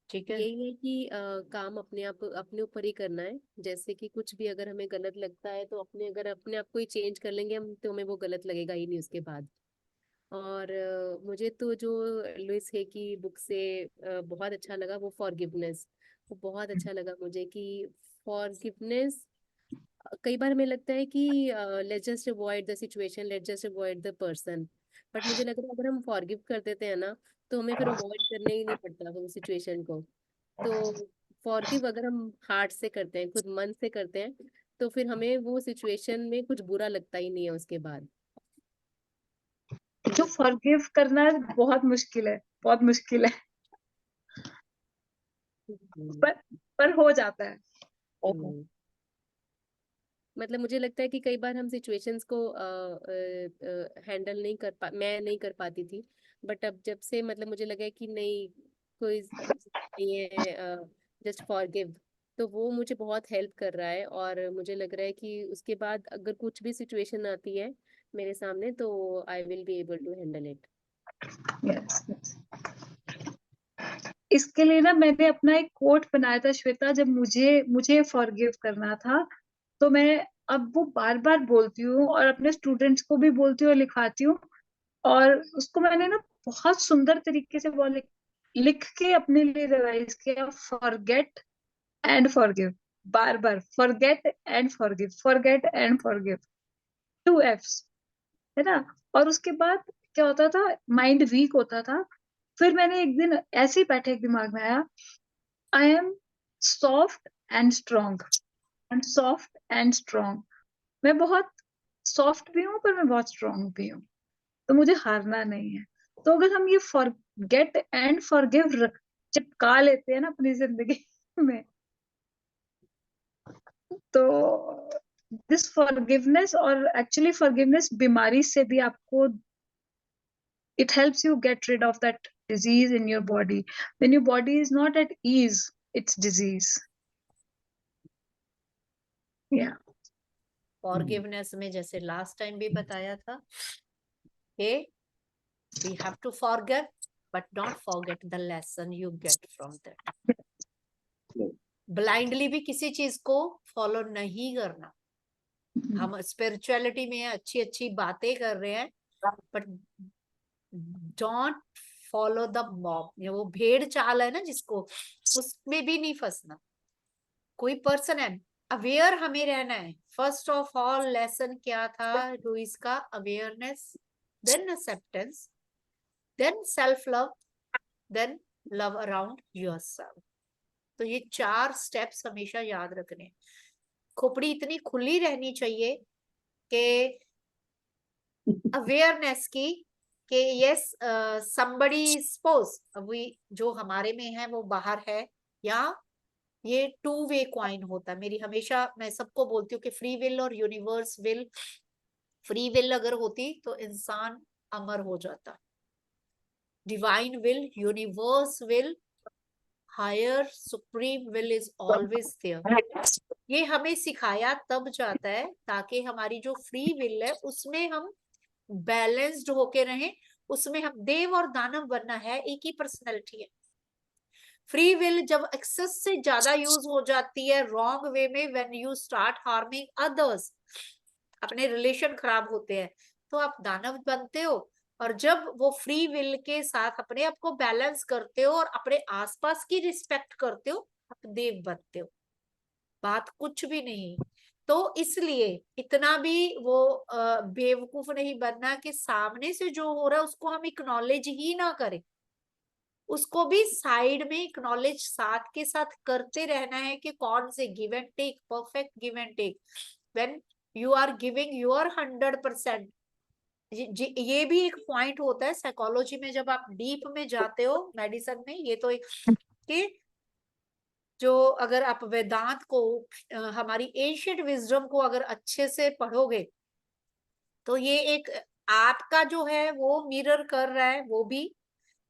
ठीक है?
यही है कि काम अपने आप अपने ऊपर ही करना है। जैसे कि कुछ भी अगर हमें गलत लगता है तो अगर अपने आप को ही चेंज कर लेंगे हम, तो हमें वो गलत लगेगा ही नहीं उसके बाद। और मुझे तो जो लुइस है की बुक से बहुत अच्छा लगा वो फॉरगिवनेस। वो बहुत अच्छा लगा मुझे कि फॉरगिवनेस, कई बार हमें लगता है कि let's just avoid the situation, let's just avoid the person. But मुझे लग रहा है अगर हम फॉरगिव कर देते हैं ना, तो हमें फिर अवॉइड करने ही नहीं पड़ता वो सिचुएशन को। तो फॉरगिव अगर हम हार्ट से करते हैं, खुद मन से करते हैं, तो फिर हमें वो सिचुएशन में कुछ बुरा लगता ही नहीं है उसके बाद।
जो फॉरगिव करना बहुत मुश्किल है, बहुत मुश्किल है,
हम्म।
पर पर हो जाता है।
हम्म। मतलब मुझे लगता है कि कई बार हम सिचुएशंस को हैंडल नहीं कर पा मैं नहीं कर पाती थी। बट अब जब से मतलब मुझे लगा है कि नहीं, कोई नहीं है, जस्ट फॉरगिव, तो वो मुझे बहुत हेल्प कर रहा है। और मुझे लग रहा है कि उसके बाद अगर कुछ भी सिचुएशन आती है मेरे सामने, तो I will be able to handle it.
Yes, yes. इसके लिए ना मैंने अपना एक कोट बनाया था श्वेता, जब मुझे मुझे फॉरगिव करना था, तो मैं अब वो बार बार बोलती हूँ और अपने स्टूडेंट्स को भी बोलती हूँ और लिखवाती हूँ। और उसको मैंने ना बहुत सुंदर तरीके से वो लिख के अपने लिए रिवाइज किया, forget and forgive, bar bar forget and forgive, forget and forgive, 2 F's, है ना। और उसके बाद क्या होता था, माइंड वीक होता था। फिर मैंने एक दिन ऐसे ही बैठे, एक दिमाग में आया, I am soft and strong, I am soft and strong, मैं बहुत सॉफ्ट भी हूँ पर मैं बहुत स्ट्रॉन्ग भी हूँ, तो मुझे हारना नहीं है। तो अगर हम ये फॉरगेट एंड फॉरगिव चिपका लेते हैं ना अपनी जिंदगी में, तो दिस फॉरगिवनेस, और एक्चुअली फॉरगिवनेस बीमारी से भी आपको, it helps you get rid of that disease in your body. When your body is not at ease, it's disease. Yeah.
Forgiveness में जैसे लास्ट टाइम भी बताया था कि we have to forget but not forget the lesson you get from that. Blindly भी किसी चीज को फॉलो नहीं करना। हम स्पिरिचुअलिटी में अच्छी अच्छी बातें कर रहे हैं, but don't follow the mob, वो भेड़ चाल है ना जिसको, उसमें भी नहीं फंसना। कोई पर्सन है, अवेयर हमें रहना है। फर्स्ट ऑफ ऑल लेसन क्या था लुइस का? Awareness, then acceptance, then self love, then love around yourself. तो ये 4 स्टेप्स हमेशा याद रखने हैं। खोपड़ी इतनी खुली रहनी चाहिए कि अवेयरनेस की, कि यस समबडी सपोज अभी जो हमारे में है वो बाहर है, या ये 2 वे क्वाइन होता है। मेरी हमेशा मैं सबको बोलती हूँ कि फ्री विल और यूनिवर्स विल, फ्री विल अगर होती तो इंसान अमर हो जाता। Divine will, universe will, higher supreme will is always there. ये हमें सिखाया तब जाता है ताकि हमारी जो फ्री विल है उसमें हम बैलेंस्ड होके रहें। उसमें हम देव और दानव बनना है, एक ही पर्सनैलिटी है। फ्री विल जब एक्सेस से ज्यादा यूज हो जाती है रॉन्ग वे में, when you start harming others, अपने रिलेशन खराब होते हैं, तो आप दानव बनते हो। और जब वो फ्री विल के साथ अपने आप को बैलेंस करते हो और अपने आसपास की रिस्पेक्ट करते हो, आप देव बनते हो। बात कुछ भी नहीं। तो इसलिए इतना भी वो बेवकूफ नहीं बनना कि सामने से जो हो रहा है उसको हम इक्नॉलेज ही ना करें। उसको भी साइड में इक्नॉलेज साथ के साथ करते रहना है कि कौन से give and take, perfect give and take. When you are giving your 100%, ये भी एक पॉइंट होता है साइकोलॉजी में। जब आप डीप में जाते हो मेडिसिन में, ये तो एक कि जो अगर आप वेदांत को हमारी एंशिएंट विजडम को अगर अच्छे से पढ़ोगे तो ये एक आपका जो है वो मिरर कर रहा है वो भी।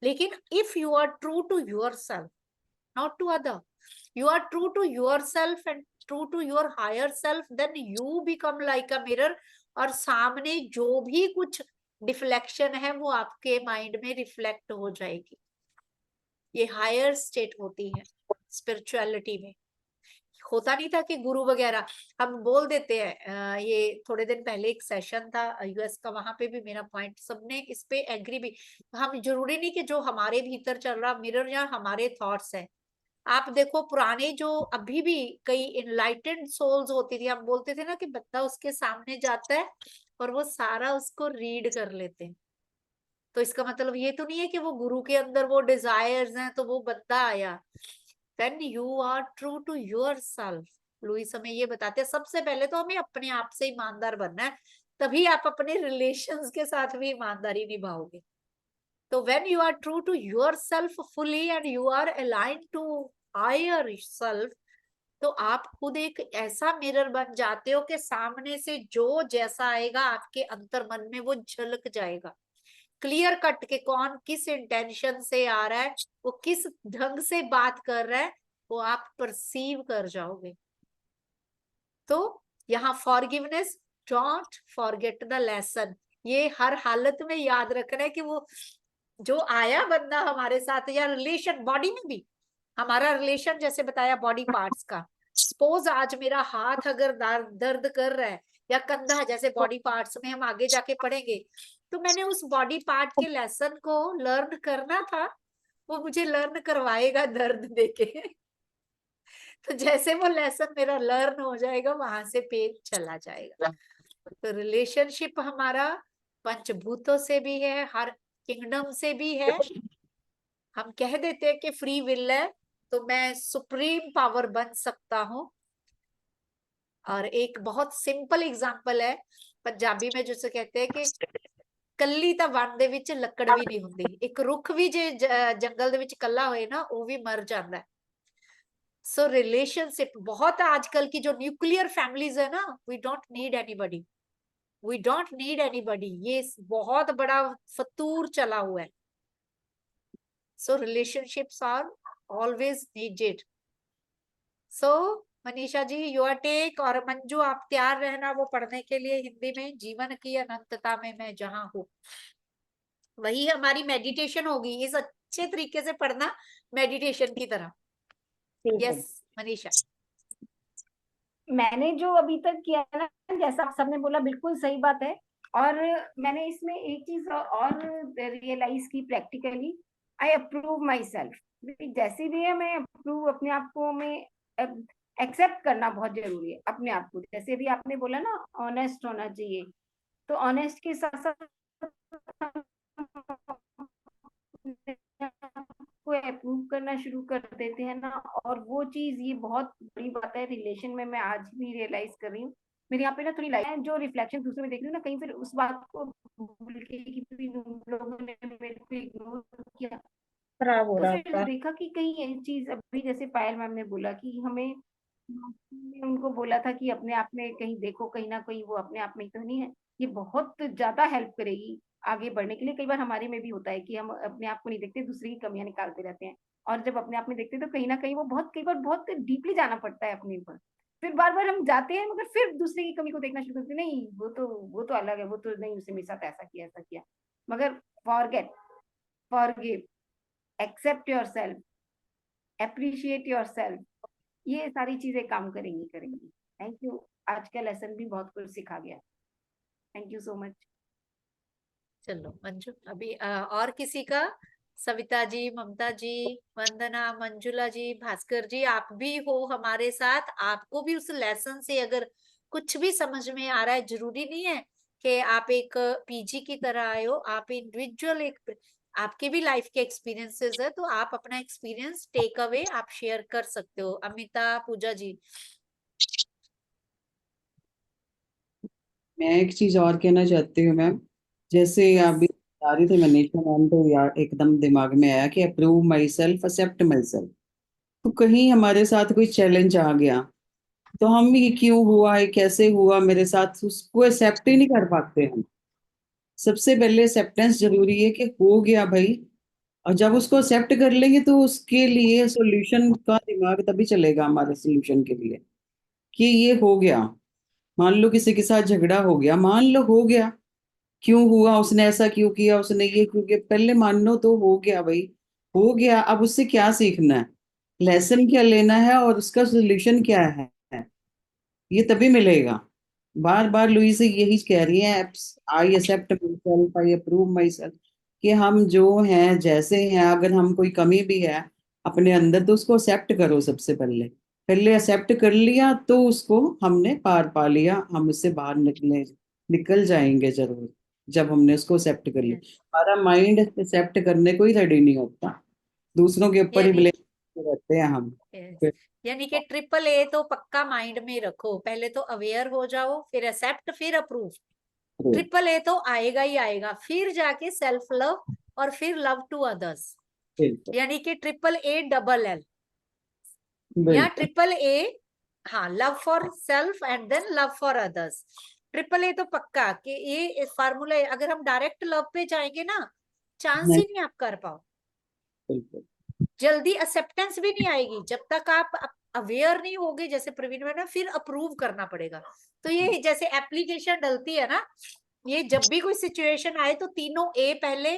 लेकिन if you are true to yourself, not to other, you are true to yourself and true to your higher self, then you become like a mirror। और सामने जो भी कुछ डिफ्लेक्शन है वो आपके माइंड में रिफ्लेक्ट हो जाएगी। ये हायर स्टेट होती है स्पिरिचुअलिटी में। होता नहीं था कि गुरु वगैरह हम बोल देते हैं। ये थोड़े दिन पहले एक सेशन था यूएस का, वहां पे भी मेरा पॉइंट सबने इस पे एग्री भी। हम जरूरी नहीं कि जो हमारे भीतर चल रहा मिरर या हमारे थॉट्स है। आप देखो पुराने जो अभी भी कई इनलाइटेंड सोल्स होती थी, हम बोलते थे ना कि बंदा उसके सामने जाता है और वो सारा उसको रीड कर लेते हैं। तो इसका मतलब ये तो नहीं है कि वो गुरु के अंदर वो डिजायर्स हैं तो वो बंदा आया। When you are true to yourself, Louise हमें ये बताते हैं सबसे पहले तो हमें अपने आप से ईमानदार बनना है, तभी आप अपने रिलेशंस के साथ भी ईमानदारी निभाओगे। तो when you are true to yourself fully and you are aligned to higher self, तो आप खुद एक ऐसा मिरर बन जाते हो कि सामने से जो जैसा आएगा आपके अंतर मन में वो झलक जाएगा क्लियर कट के कौन किस इंटेंशन से आ रहा है, वो किस ढंग से बात कर रहा है, वो आप परसीव कर जाओगे। तो यहाँ forgiveness, don't forget the lesson, ये हर हालत में याद रखना है कि वो जो आया बंदा हमारे साथ, या रिलेशन बॉडी में भी हमारा रिलेशन, जैसे बताया बॉडी पार्ट्स का। सपोज आज मेरा हाथ अगर दर्द कर रहा है या कंधा, जैसे बॉडी पार्ट्स में हम आगे जाके पढ़ेंगे, तो मैंने उस बॉडी पार्ट के लेसन को लर्न करना था, वो मुझे लर्न करवाएगा दर्द देके। तो जैसे वो लेसन मेरा लर्न हो जाएगा वहां से पेन चला जाएगा। तो रिलेशनशिप हमारा पंचभूतों से भी है, हर किंगडम से भी है। हम कह देते हैं कि फ्री विल है तो मैं सुप्रीम पावर बन सकता हूँ। और एक बहुत सिंपल एग्जांपल है पंजाबी में जिसे कहते हैं कि ਕੱਲੀ ਤਾਂ ਵਣ ਦੇ ਵਿੱਚ ਲੱਕੜ ਵੀ ਨਹੀਂ ਹੁੰਦੀ। ਇੱਕ ਰੁੱਖ ਵੀ ਜੇ जंगल ਦੇ ਵਿੱਚ ਕੱਲਾ ਹੋਏ ना वो भी मर जाता है। सो रिलेशनशिप बहुत आजकल की जो न्यूक्लियर फैमिलीज है ना, we don't need anybody, we don't need anybody, ये बहुत बड़ा फतूर चला हुआ है। So relationships are always needed. So Manisha ji your take, और मंजू आप तैयार रहना वो पढ़ने के लिए हिंदी में, जीवन की अनंतता में मैं जहां हूँ। वही हमारी मेडिटेशन होगी, इस अच्छे तरीके से पढ़ना मेडिटेशन की तरह। यस मनीषा।
मैंने जो अभी तक किया ना, जैसा आप सबने बोला बिल्कुल सही बात है। और मैंने इसमें एक चीज और रियलाइज की practically, I approve my self. जैसे भी है मैं अप्रूव, अपने आप को मैं एक्सेप्ट करना बहुत जरूरी है अपने आप को। जैसे भी आपने बोला ना ऑनेस्ट होना चाहिए, तो ऑनेस्ट के साथ साथ को अप्रूव करना शुरू कर देते हैं ना, और वो चीज ये बहुत बड़ी बात है रिलेशन में, मैं आज भी रियलाइज कर रही हूँ। मेरे यहाँ पे ना थोड़ी लाइफ जो रिफ्लेक्शन दूसरे में देख रही हूँ ना, कहीं फिर उस बात को भूल के कि भी उन लोगों ने मेरे को इग्नोर किया,
खराब हो
तो
रहा है
फिर
आपका।
देखा कि कहीं ये चीज, अभी जैसे पायल मैम ने बोला कि हमें, ने उनको बोला था कि अपने आप में कहीं देखो, कहीं ना कहीं वो अपने आप में तो नहीं है, ये बहुत ज्यादा हेल्प करेगी आगे बढ़ने के लिए। कई बार हमारे में भी होता है कि हम अपने आप को नहीं देखते, दूसरी की कमियां निकालते रहते हैं, और जब अपने आप में देखते हैं तो कहीं ना कहीं वो बहुत, कई बार बहुत डीपली जाना पड़ता है अपने ऊपर। फिर बार बार हम जाते हैं मगर फिर दूसरे की कमी को देखना शुरू करते हैं, नहीं वो तो अलग है, वो तो नहीं, उसने मेरे साथ ऐसा किया। मगर forget, forgive, accept yourself, appreciate yourself, ये सारी चीजें काम करेंगी। थैंक यू, आज का लेसन भी बहुत कुछ सिखा गया। Thank you so much.
चलो मंजू, अभी और किसी का? सविता जी, ममता जी, वंदना, मंजुला जी, भास्कर जी, आप भी हो हमारे साथ। आपको भी उस लेसन से अगर कुछ भी समझ में आ रहा है, जरूरी नहीं है कि आप एक पीजी की तरह आए हो, आप इंडिविजुअल, एक आपके भी लाइफ के एक्सपीरियंसेस है, तो आप अपना एक्सपीरियंस टेक अवे आप शेयर कर सकते हो। अमिता, पूजा जी।
मैं एक चीज और कहना चाहती हूँ मैम। जैसे
यस,
अभी बता रही थी मनीषा मैम, तो यार एकदम दिमाग में आया कि approve myself, accept myself. तो कहीं हमारे साथ कोई चैलेंज आ गया, तो हम ये क्यों हुआ, ये कैसे हुआ मेरे साथ, उसको एक्सेप्ट ही नहीं कर पाते हम। सबसे पहले एक्सेप्टेंस जरूरी है कि हो गया भाई। और जब उसको एक्सेप्ट कर लेंगे तो उसके लिए सॉल्यूशन का दिमाग तभी चलेगा हमारे सॉल्यूशन के लिए, कि ये हो गया। मान लो किसी के साथ झगड़ा हो गया, मान लो हो गया, क्यों हुआ, उसने ऐसा क्यों किया, उसने ये क्यों किया, पहले मान लो तो हो गया भाई। हो गया, अब उससे क्या सीखना है, लेसन क्या लेना है, और उसका सॉल्यूशन क्या है, ये तभी मिलेगा। बार बार लुई से यही कह रही है, I accept myself, I approve myself, कि हम जो हैं जैसे हैं, अगर हम कोई कमी भी है अपने अंदर तो उसको एक्सेप्ट करो। सबसे पहले पहले एक्सेप्ट कर लिया तो उसको हमने पार पा लिया, हम उससे बाहर निकल जाएंगे जरूर, जब हमने उसको एक्सेप्ट कर लिया।
यस,
हमारा माइंड एक्सेप्ट करने को ही रेडी नहीं होता, दूसरों के ऊपर ही
यानी
ब्लेम रहते हैं हम।
यस, यानी कि ट्रिपल ए तो पक्का माइंड में रखो। पहले तो अवेयर हो जाओ, फिर एक्सेप्ट, फिर अप्रूव। ट्रिपल ए तो आएगा ही आएगा, फिर जाके सेल्फ लव, और फिर लव टू अदर्स।
बिल्कुल
यानी कि ट्रिपल ए डबल एल, या
बिल्कुल
ट्रिपल ए, हाँ, love for self and then love for others. Triple A तो पक्का कि ये फार्मूला, अगर हम डायरेक्ट लव पे जाएंगे ना, चांस
नहीं,
ही नहीं आप कर पाओ।
बिल्कुल
जल्दी एक्सेप्टेंस भी नहीं आएगी जब तक आप अवेयर नहीं होगे, जैसे प्रवीण मैंने, फिर अप्रूव करना पड़ेगा। तो ये जैसे एप्लीकेशन डलती है ना, ये जब भी कोई सिचुएशन आए तो तीनों ए पहले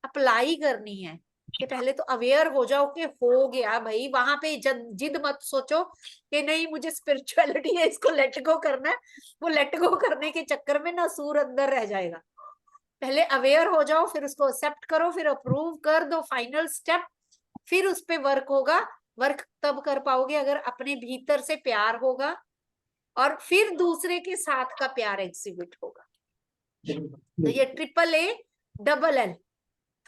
अप्लाई करनी है। कि पहले तो अवेयर हो जाओ कि हो गया भाई, वहां पे जिद मत सोचो कि नहीं मुझे स्पिरिचुअलिटी है, इसको लेट गो करना है। वो लेट गो करने के चक्कर में ना सूर अंदर रह जाएगा। पहले अवेयर हो जाओ, फिर उसको एक्सेप्ट करो, फिर अप्रूव कर दो, फाइनल स्टेप, फिर उस पे वर्क होगा। वर्क तब कर पाओगे अगर अपने भीतर से प्यार होगा, और फिर दूसरे के साथ का प्यार एग्जिबिट होगा। तो ये ट्रिपल ए डबल एल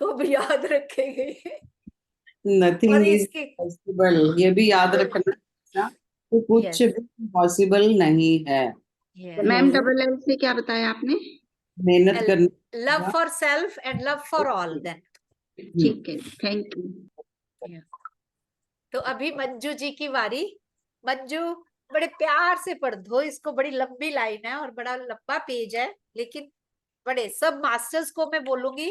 तो अब याद रखेंगे। और
नथिंग इज
इसके,
पॉसिबल, ये भी याद रखना ना, तो कुछ
यस,
भी पॉसिबल नहीं है।
यस,
मैम डबल एल से क्या बताया आपने?
मेहनत करना
लव
होगा।
For self and love for all then.
ठीक है, थैंक यू।
तो अभी मंजू जी की बारी। मंजू, बड़े प्यार से पढ़ दो इसको, बड़ी लंबी लाइन है और बड़ा लंबा पेज है, लेकिन बड़े सब मास्टर्स को मैं बोलूंगी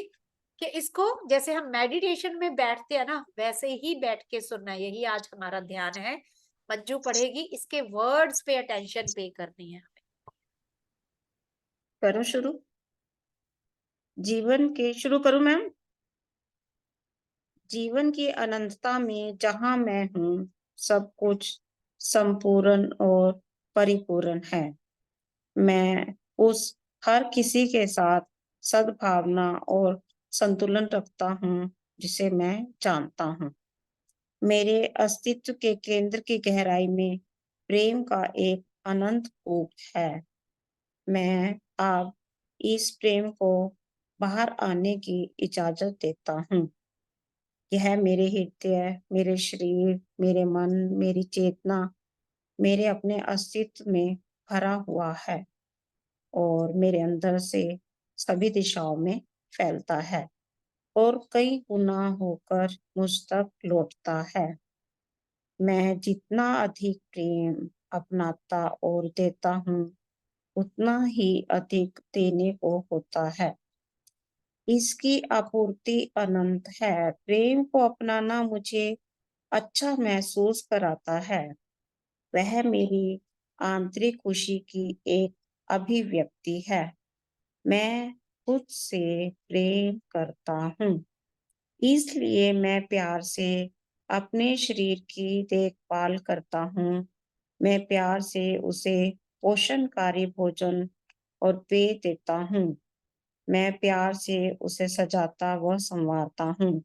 कि इसको जैसे हम मेडिटेशन में बैठते हैं ना, वैसे ही बैठ के सुनना, यही आज हमारा ध्यान है। मंजू पढ़ेगी, इसके वर्ड्स पे अटेंशन पे करनी है।
करो शुरू। शुरू करूं मैम? जीवन की अनंतता में जहां मैं हूँ, सब कुछ संपूर्ण और परिपूर्ण है। मैं उस हर किसी के साथ सद्भावना और संतुलन रखता हूँ जिसे मैं जानता हूँ। मेरे अस्तित्व के केंद्र की गहराई में प्रेम का एक अनंत कूप है। मैं अब इस प्रेम को बाहर आने की इजाजत देता हूँ।
यह मेरे हृदय, मेरे शरीर, मेरे मन, मेरी चेतना, मेरे अपने अस्तित्व में भरा हुआ है और मेरे अंदर से सभी दिशाओं में फैलता है और कई गुना होकर मुझ तक लौटता है। मैं जितना अधिक प्रेम अपनाता और देता हूँ, उतना ही अधिक देने को होता है। इसकी आपूर्ति अनंत है। प्रेम को अपनाना मुझे अच्छा महसूस कराता है। वह मेरी आंतरिक खुशी की एक अभिव्यक्ति है। मैं खुद से प्रेम करता हूँ, इसलिए मैं प्यार से अपने शरीर की देखभाल करता हूँ। मैं प्यार से उसे पोषणकारी भोजन और पेय देता हूँ। मैं प्यार से उसे सजाता व संवारता हूँ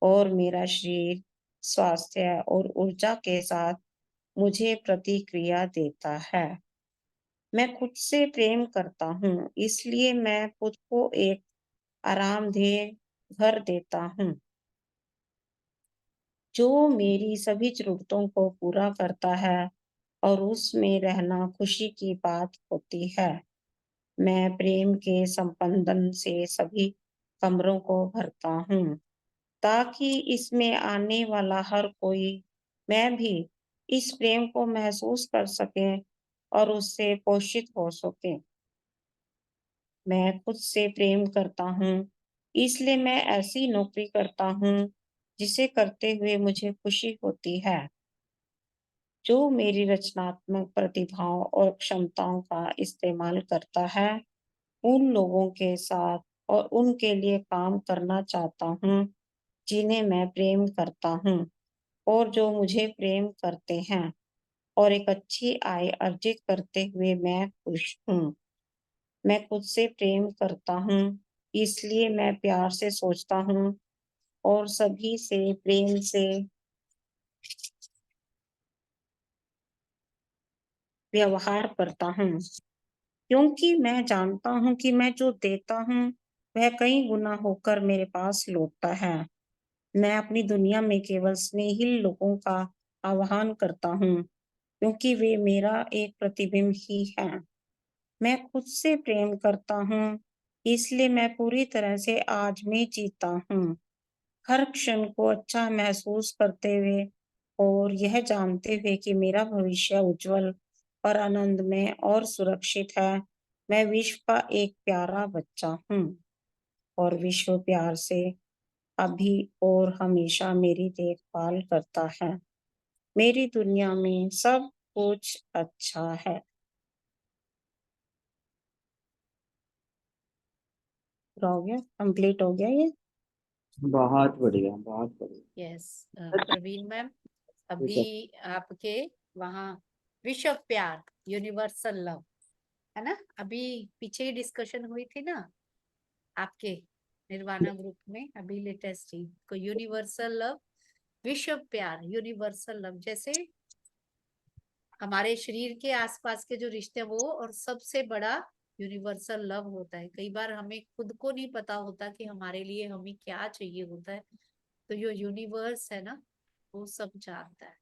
और मेरा शरीर स्वास्थ्य और ऊर्जा के साथ मुझे प्रतिक्रिया देता है। मैं खुद से प्रेम करता हूँ, इसलिए मैं खुद को एक आरामदेह घर देता हूँ जो मेरी सभी जरूरतों को पूरा करता है और उसमें रहना खुशी की बात होती है। मैं प्रेम के संपंदन से सभी कमरों को भरता हूँ ताकि इसमें आने वाला हर कोई, मैं भी इस प्रेम को महसूस कर सके और उससे पोषित हो सके। मैं खुद से प्रेम करता हूँ, इसलिए मैं ऐसी नौकरी करता हूँ जिसे करते हुए मुझे खुशी होती है, जो मेरी रचनात्मक प्रतिभाओं और क्षमताओं का इस्तेमाल करता है। उन लोगों के साथ और उनके लिए काम करना चाहता हूँ जिन्हें मैं प्रेम करता हूँ और जो मुझे प्रेम करते हैं, और एक अच्छी आय अर्जित करते हुए मैं खुश हूँ। मैं खुद से प्रेम करता हूँ, इसलिए मैं प्यार से सोचता हूँ और सभी से प्रेम से व्यवहार करता हूँ, क्योंकि मैं जानता हूँ कि मैं जो देता हूँ वह कई गुना होकर मेरे पास लौटता है। मैं अपनी दुनिया में केवल स्नेही लोगों का आह्वान करता हूँ, क्योंकि वे मेरा एक प्रतिबिंब ही हैं। मैं खुद से प्रेम करता हूँ, इसलिए मैं पूरी तरह से आज में जीता हूँ, हर क्षण को अच्छा महसूस करते हुए और यह जानते हुए कि मेरा भविष्य उज्जवल और आनंदमय और सुरक्षित है। मैं विश्व का एक प्यारा बच्चा हूँ और विश्व प्यार से अभी और हमेशा मेरी देखभाल करता है। मेरी दुनिया में सब कुछ अच्छा है। पूरा हो गया, कंप्लीट हो गया ये।
बहुत बढ़िया, बहुत बढ़िया।
यस प्रवीण मैम, अभी आपके वहाँ विश्व प्यार, यूनिवर्सल लव, है ना? अभी पीछे ही डिस्कशन हुई थी ना आपके निर्वाणा ग्रुप में, अभी लेटेस्ट ही को यूनिवर्सल लव, विश्व प्यार, यूनिवर्सल लव, जैसे हमारे शरीर के आसपास के जो रिश्ते हैं वो, और सबसे बड़ा यूनिवर्सल लव होता है। कई बार हमें खुद को नहीं पता होता कि हमारे लिए हमें क्या चाहिए होता है, तो जो यूनिवर्स है ना वो सब जानता है।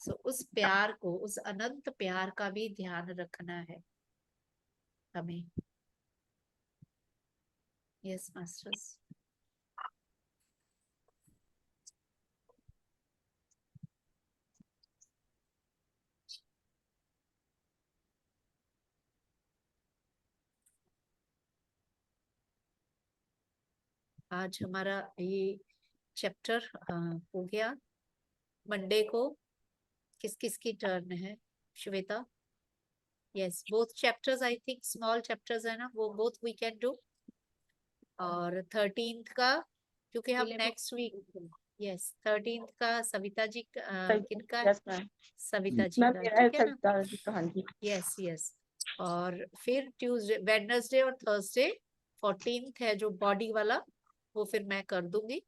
सो उस प्यार को, उस अनंत प्यार का भी ध्यान रखना है हमें। Yes masters. आज हमारा ये चैप्टर हो गया। मंडे को किस किस की टर्न है? Shweta? Yes, both chapters, I think small chapters है ना, वो बोथ वी कैन डू। और 13th का, क्योंकि हम नेक्स्ट वीक, यस 13th का सविता जी किनका है?
Yes ma'am.
Savita ji
ma'am
का,
मेरा है
ठीक है ना?
सविता जी का, हाँ जी।
Yes yes. और फिर ट्यूसडे, वेडनेसडे और थर्सडे 14th है जो बॉडी वाला, वो फिर मैं कर दूंगी।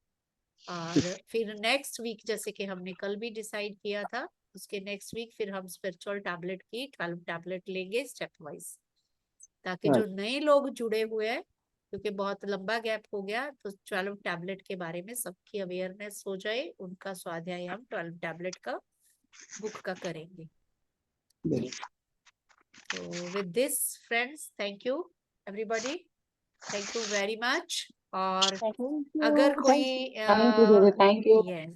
और फिर नेक्स्ट वीक, जैसे कि हमने कल भी डिसाइड किया था, उसके नेक्स्ट वीक फिर हम स्पिरिचुअल टैबलेट की 12 टैबलेट लेंगे स्टेप वाइज, ताकि जो नए लोग जुड़े हुए हैं क्योंकि बहुत लंबा गैप हो गया, तो 12 टैबलेट के बारे में सबकी अवेयरनेस हो जाए, उनका स्वाध्याय हम 12 टैबलेट का बुक का करेंगे। ठीक, तो with this friends, thank you everybody, thank you very much. और अगर कोई
थैंक यू दीदी, thank you.
Yes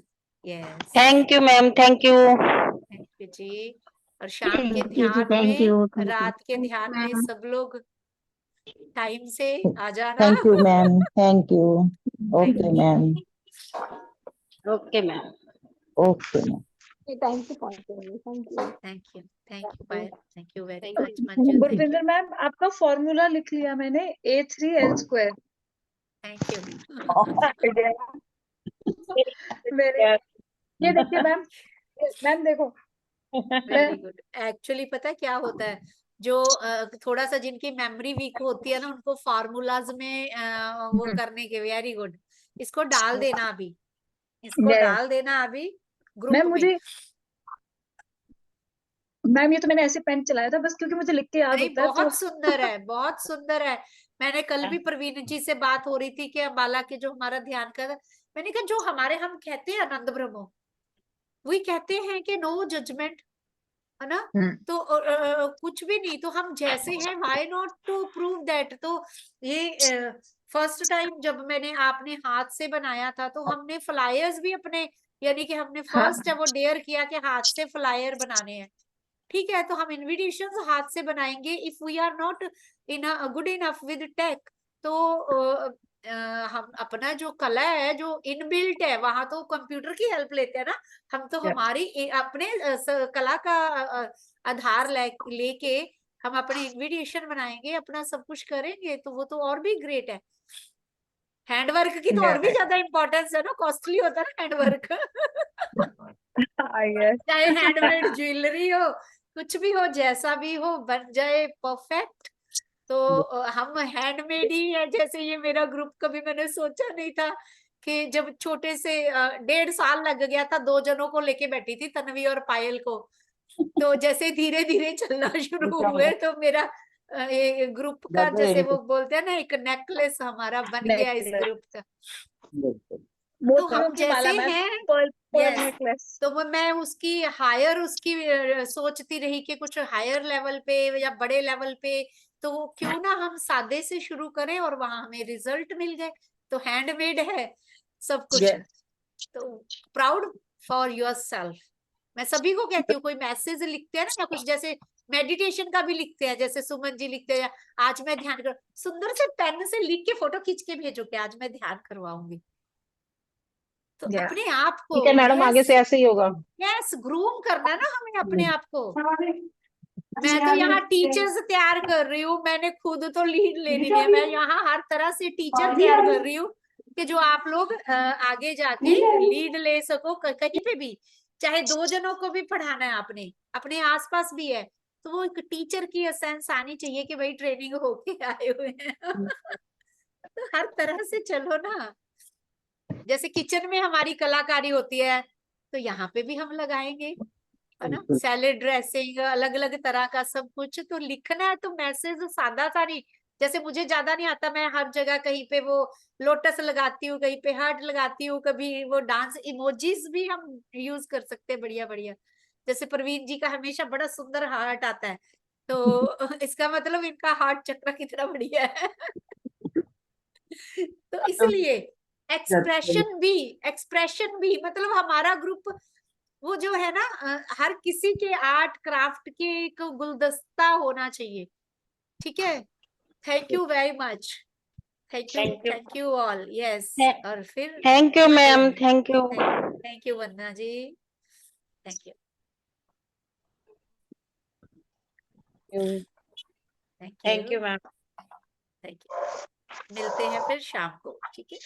yes
thank you ma'am, thank you.
Thank you जी। और शाम के ध्यान में, रात के ध्यान में सब लोग टाइम से आ जाना।
Thank you ma'am, thank you.
Thank
okay
you.
Ma'am,
okay ma'am.
Okay ma'am.
Thank you पहुंचेंगे, thank you.
Thank you, bye. Thank you very
Thank you.
much, Manju. Thank you.
Gurvinder ma'am, आपका formula लिख लिया मैंने, A3L²।
Thank you.
मेरे ये देखिए ma'am, ma'am देखो,
very good. Actually पता है क्या होता है, जो थोड़ा सा जिनकी मेमोरी वीक होती है ना, उनको फार्मूलाज में वो करने के, वेरी गुड। इसको डाल देना अभी, इसको
Yes.
डाल देना अभी ग्रुप
मैम
में।
मुझे, मैम ये तो मैंने ऐसे पेन चलाया था बस, क्योंकि मुझे लिख के याद
नहीं,
होता है तो।
बहुत सुंदर है, बहुत सुंदर है। मैंने कल भी प्रवीण जी से बात हो रही थी कि अम्बाला के जो हमारा ध्यान का, मैंने कहा जो हमारे हम कहते हैं आनंद ब्रह्म, वही कहते हैं कि नो जजमेंट, है ना। तो कुछ भी नहीं, तो हम जैसे हैं, why not to prove that. तो ये फर्स्ट टाइम जब मैंने आपने हाथ से बनाया था, तो हमने फ्लायर्स भी अपने, यानी कि हमने
हाँ।
फर्स्ट जब वो डेयर किया कि हाथ से फ्लायर बनाने हैं, ठीक है। तो हम इनविटेशंस हाथ से बनाएंगे, if we are not in good enough with tech, तो हम अपना जो कला है, जो इनबिल्ट है, वहां तो कंप्यूटर की हेल्प लेते हैं ना। हम तो हमारी अपने कला का आधार लेके हम अपने इनविटेशन बनाएंगे, अपना सब कुछ करेंगे, तो वो तो और भी ग्रेट है। हैंडवर्क की तो और भी ज्यादा इंपॉर्टेंस है ना, कॉस्टली होता है ना हैंडवर्क। चाहे हैंडमेड ज्वेलरी हो, कुछ भी हो, जैसा भी हो, बन जाए परफेक्ट। तो हम हैंडमेड ही है। जैसे ये मेरा ग्रुप, कभी मैंने सोचा नहीं था कि जब छोटे से 1.5 साल लग गया था, 2 जनों को लेके बैठी थी, तन्वी और पायल को। तो जैसे धीरे धीरे चलना शुरू हुए, तो मेरा ये ग्रुप का, जैसे वो बोलते हैं ना, एक नेकलेस हमारा बन गया इस ग्रुप का। तो हम जैसे हैं, यस, तो मैं उसकी हायर, उसकी सोचती रही कि कुछ हायर लेवल पे या बड़े लेवल पे, तो क्यों ना हम सादे से शुरू करें, और वहां हमें रिजल्ट मिल गए। तो हैंडमेड है सब कुछ। तो प्राउड फॉर योर सेल्फ। मैं सभी को कहती हूँ, कोई मैसेज लिखते हैं ना, या कुछ जैसे मेडिटेशन का भी लिखते हैं, जैसे सुमन जी लिखते हैं, आज मैं ध्यान कर, सुंदर से पेन से लिख के फोटो खींच के भेजो कि आज मैं ध्यान करवाऊंगी। तो अपने आप को,
ठीक है मैडम, आगे से ऐसे ही होगा।
यस, ग्रूम करना ना हमें अपने आप को। मैं तो यहाँ टीचर्स तैयार कर रही हूँ, मैंने खुद तो लीड लेनी नहीं है। मैं यहाँ हर तरह से टीचर तैयार कर रही हूँ कि जो आप लोग आगे जाके लीड ले सको, कहीं पे भी, चाहे 2 जनों को भी पढ़ाना है, आपने अपने आसपास भी है, तो वो एक टीचर की एसेंस आनी चाहिए कि भाई ट्रेनिंग होके आए हुए हैं। तो हर तरह से चलो ना। जैसे किचन में हमारी कलाकारी होती है, तो यहाँ पे भी हम लगाएंगे, है ना। सैलेड ड्रेसिंग, अलग अलग तरह का सब कुछ तो लिखना है। तो मैसेज सादा सा नहीं, जैसे मुझे ज्यादा नहीं आता, मैं हर जगह कहीं पे वो लोटस लगाती हूँ, कहीं पे हार्ट लगाती हूँ, कभी वो डांस इमोजीज भी हम यूज कर सकते हैं, बढ़िया बढ़िया। जैसे प्रवीण जी का हमेशा बड़ा सुंदर हार्ट आता है, तो इसका मतलब इनका हार्ट चक्र कितना बढ़िया है। तो इसलिए एक्सप्रेशन भी मतलब हमारा ग्रुप वो जो है ना, हर किसी के आर्ट क्राफ्ट के एक गुलदस्ता होना चाहिए, ठीक है। Thank you very much, thank you all, yes. और फिर
thank you ma'am, thank you.
Thank you Vandana ji, thank you,
thank you ma'am.
Thank you. मिलते हैं फिर शाम को, ठीक है।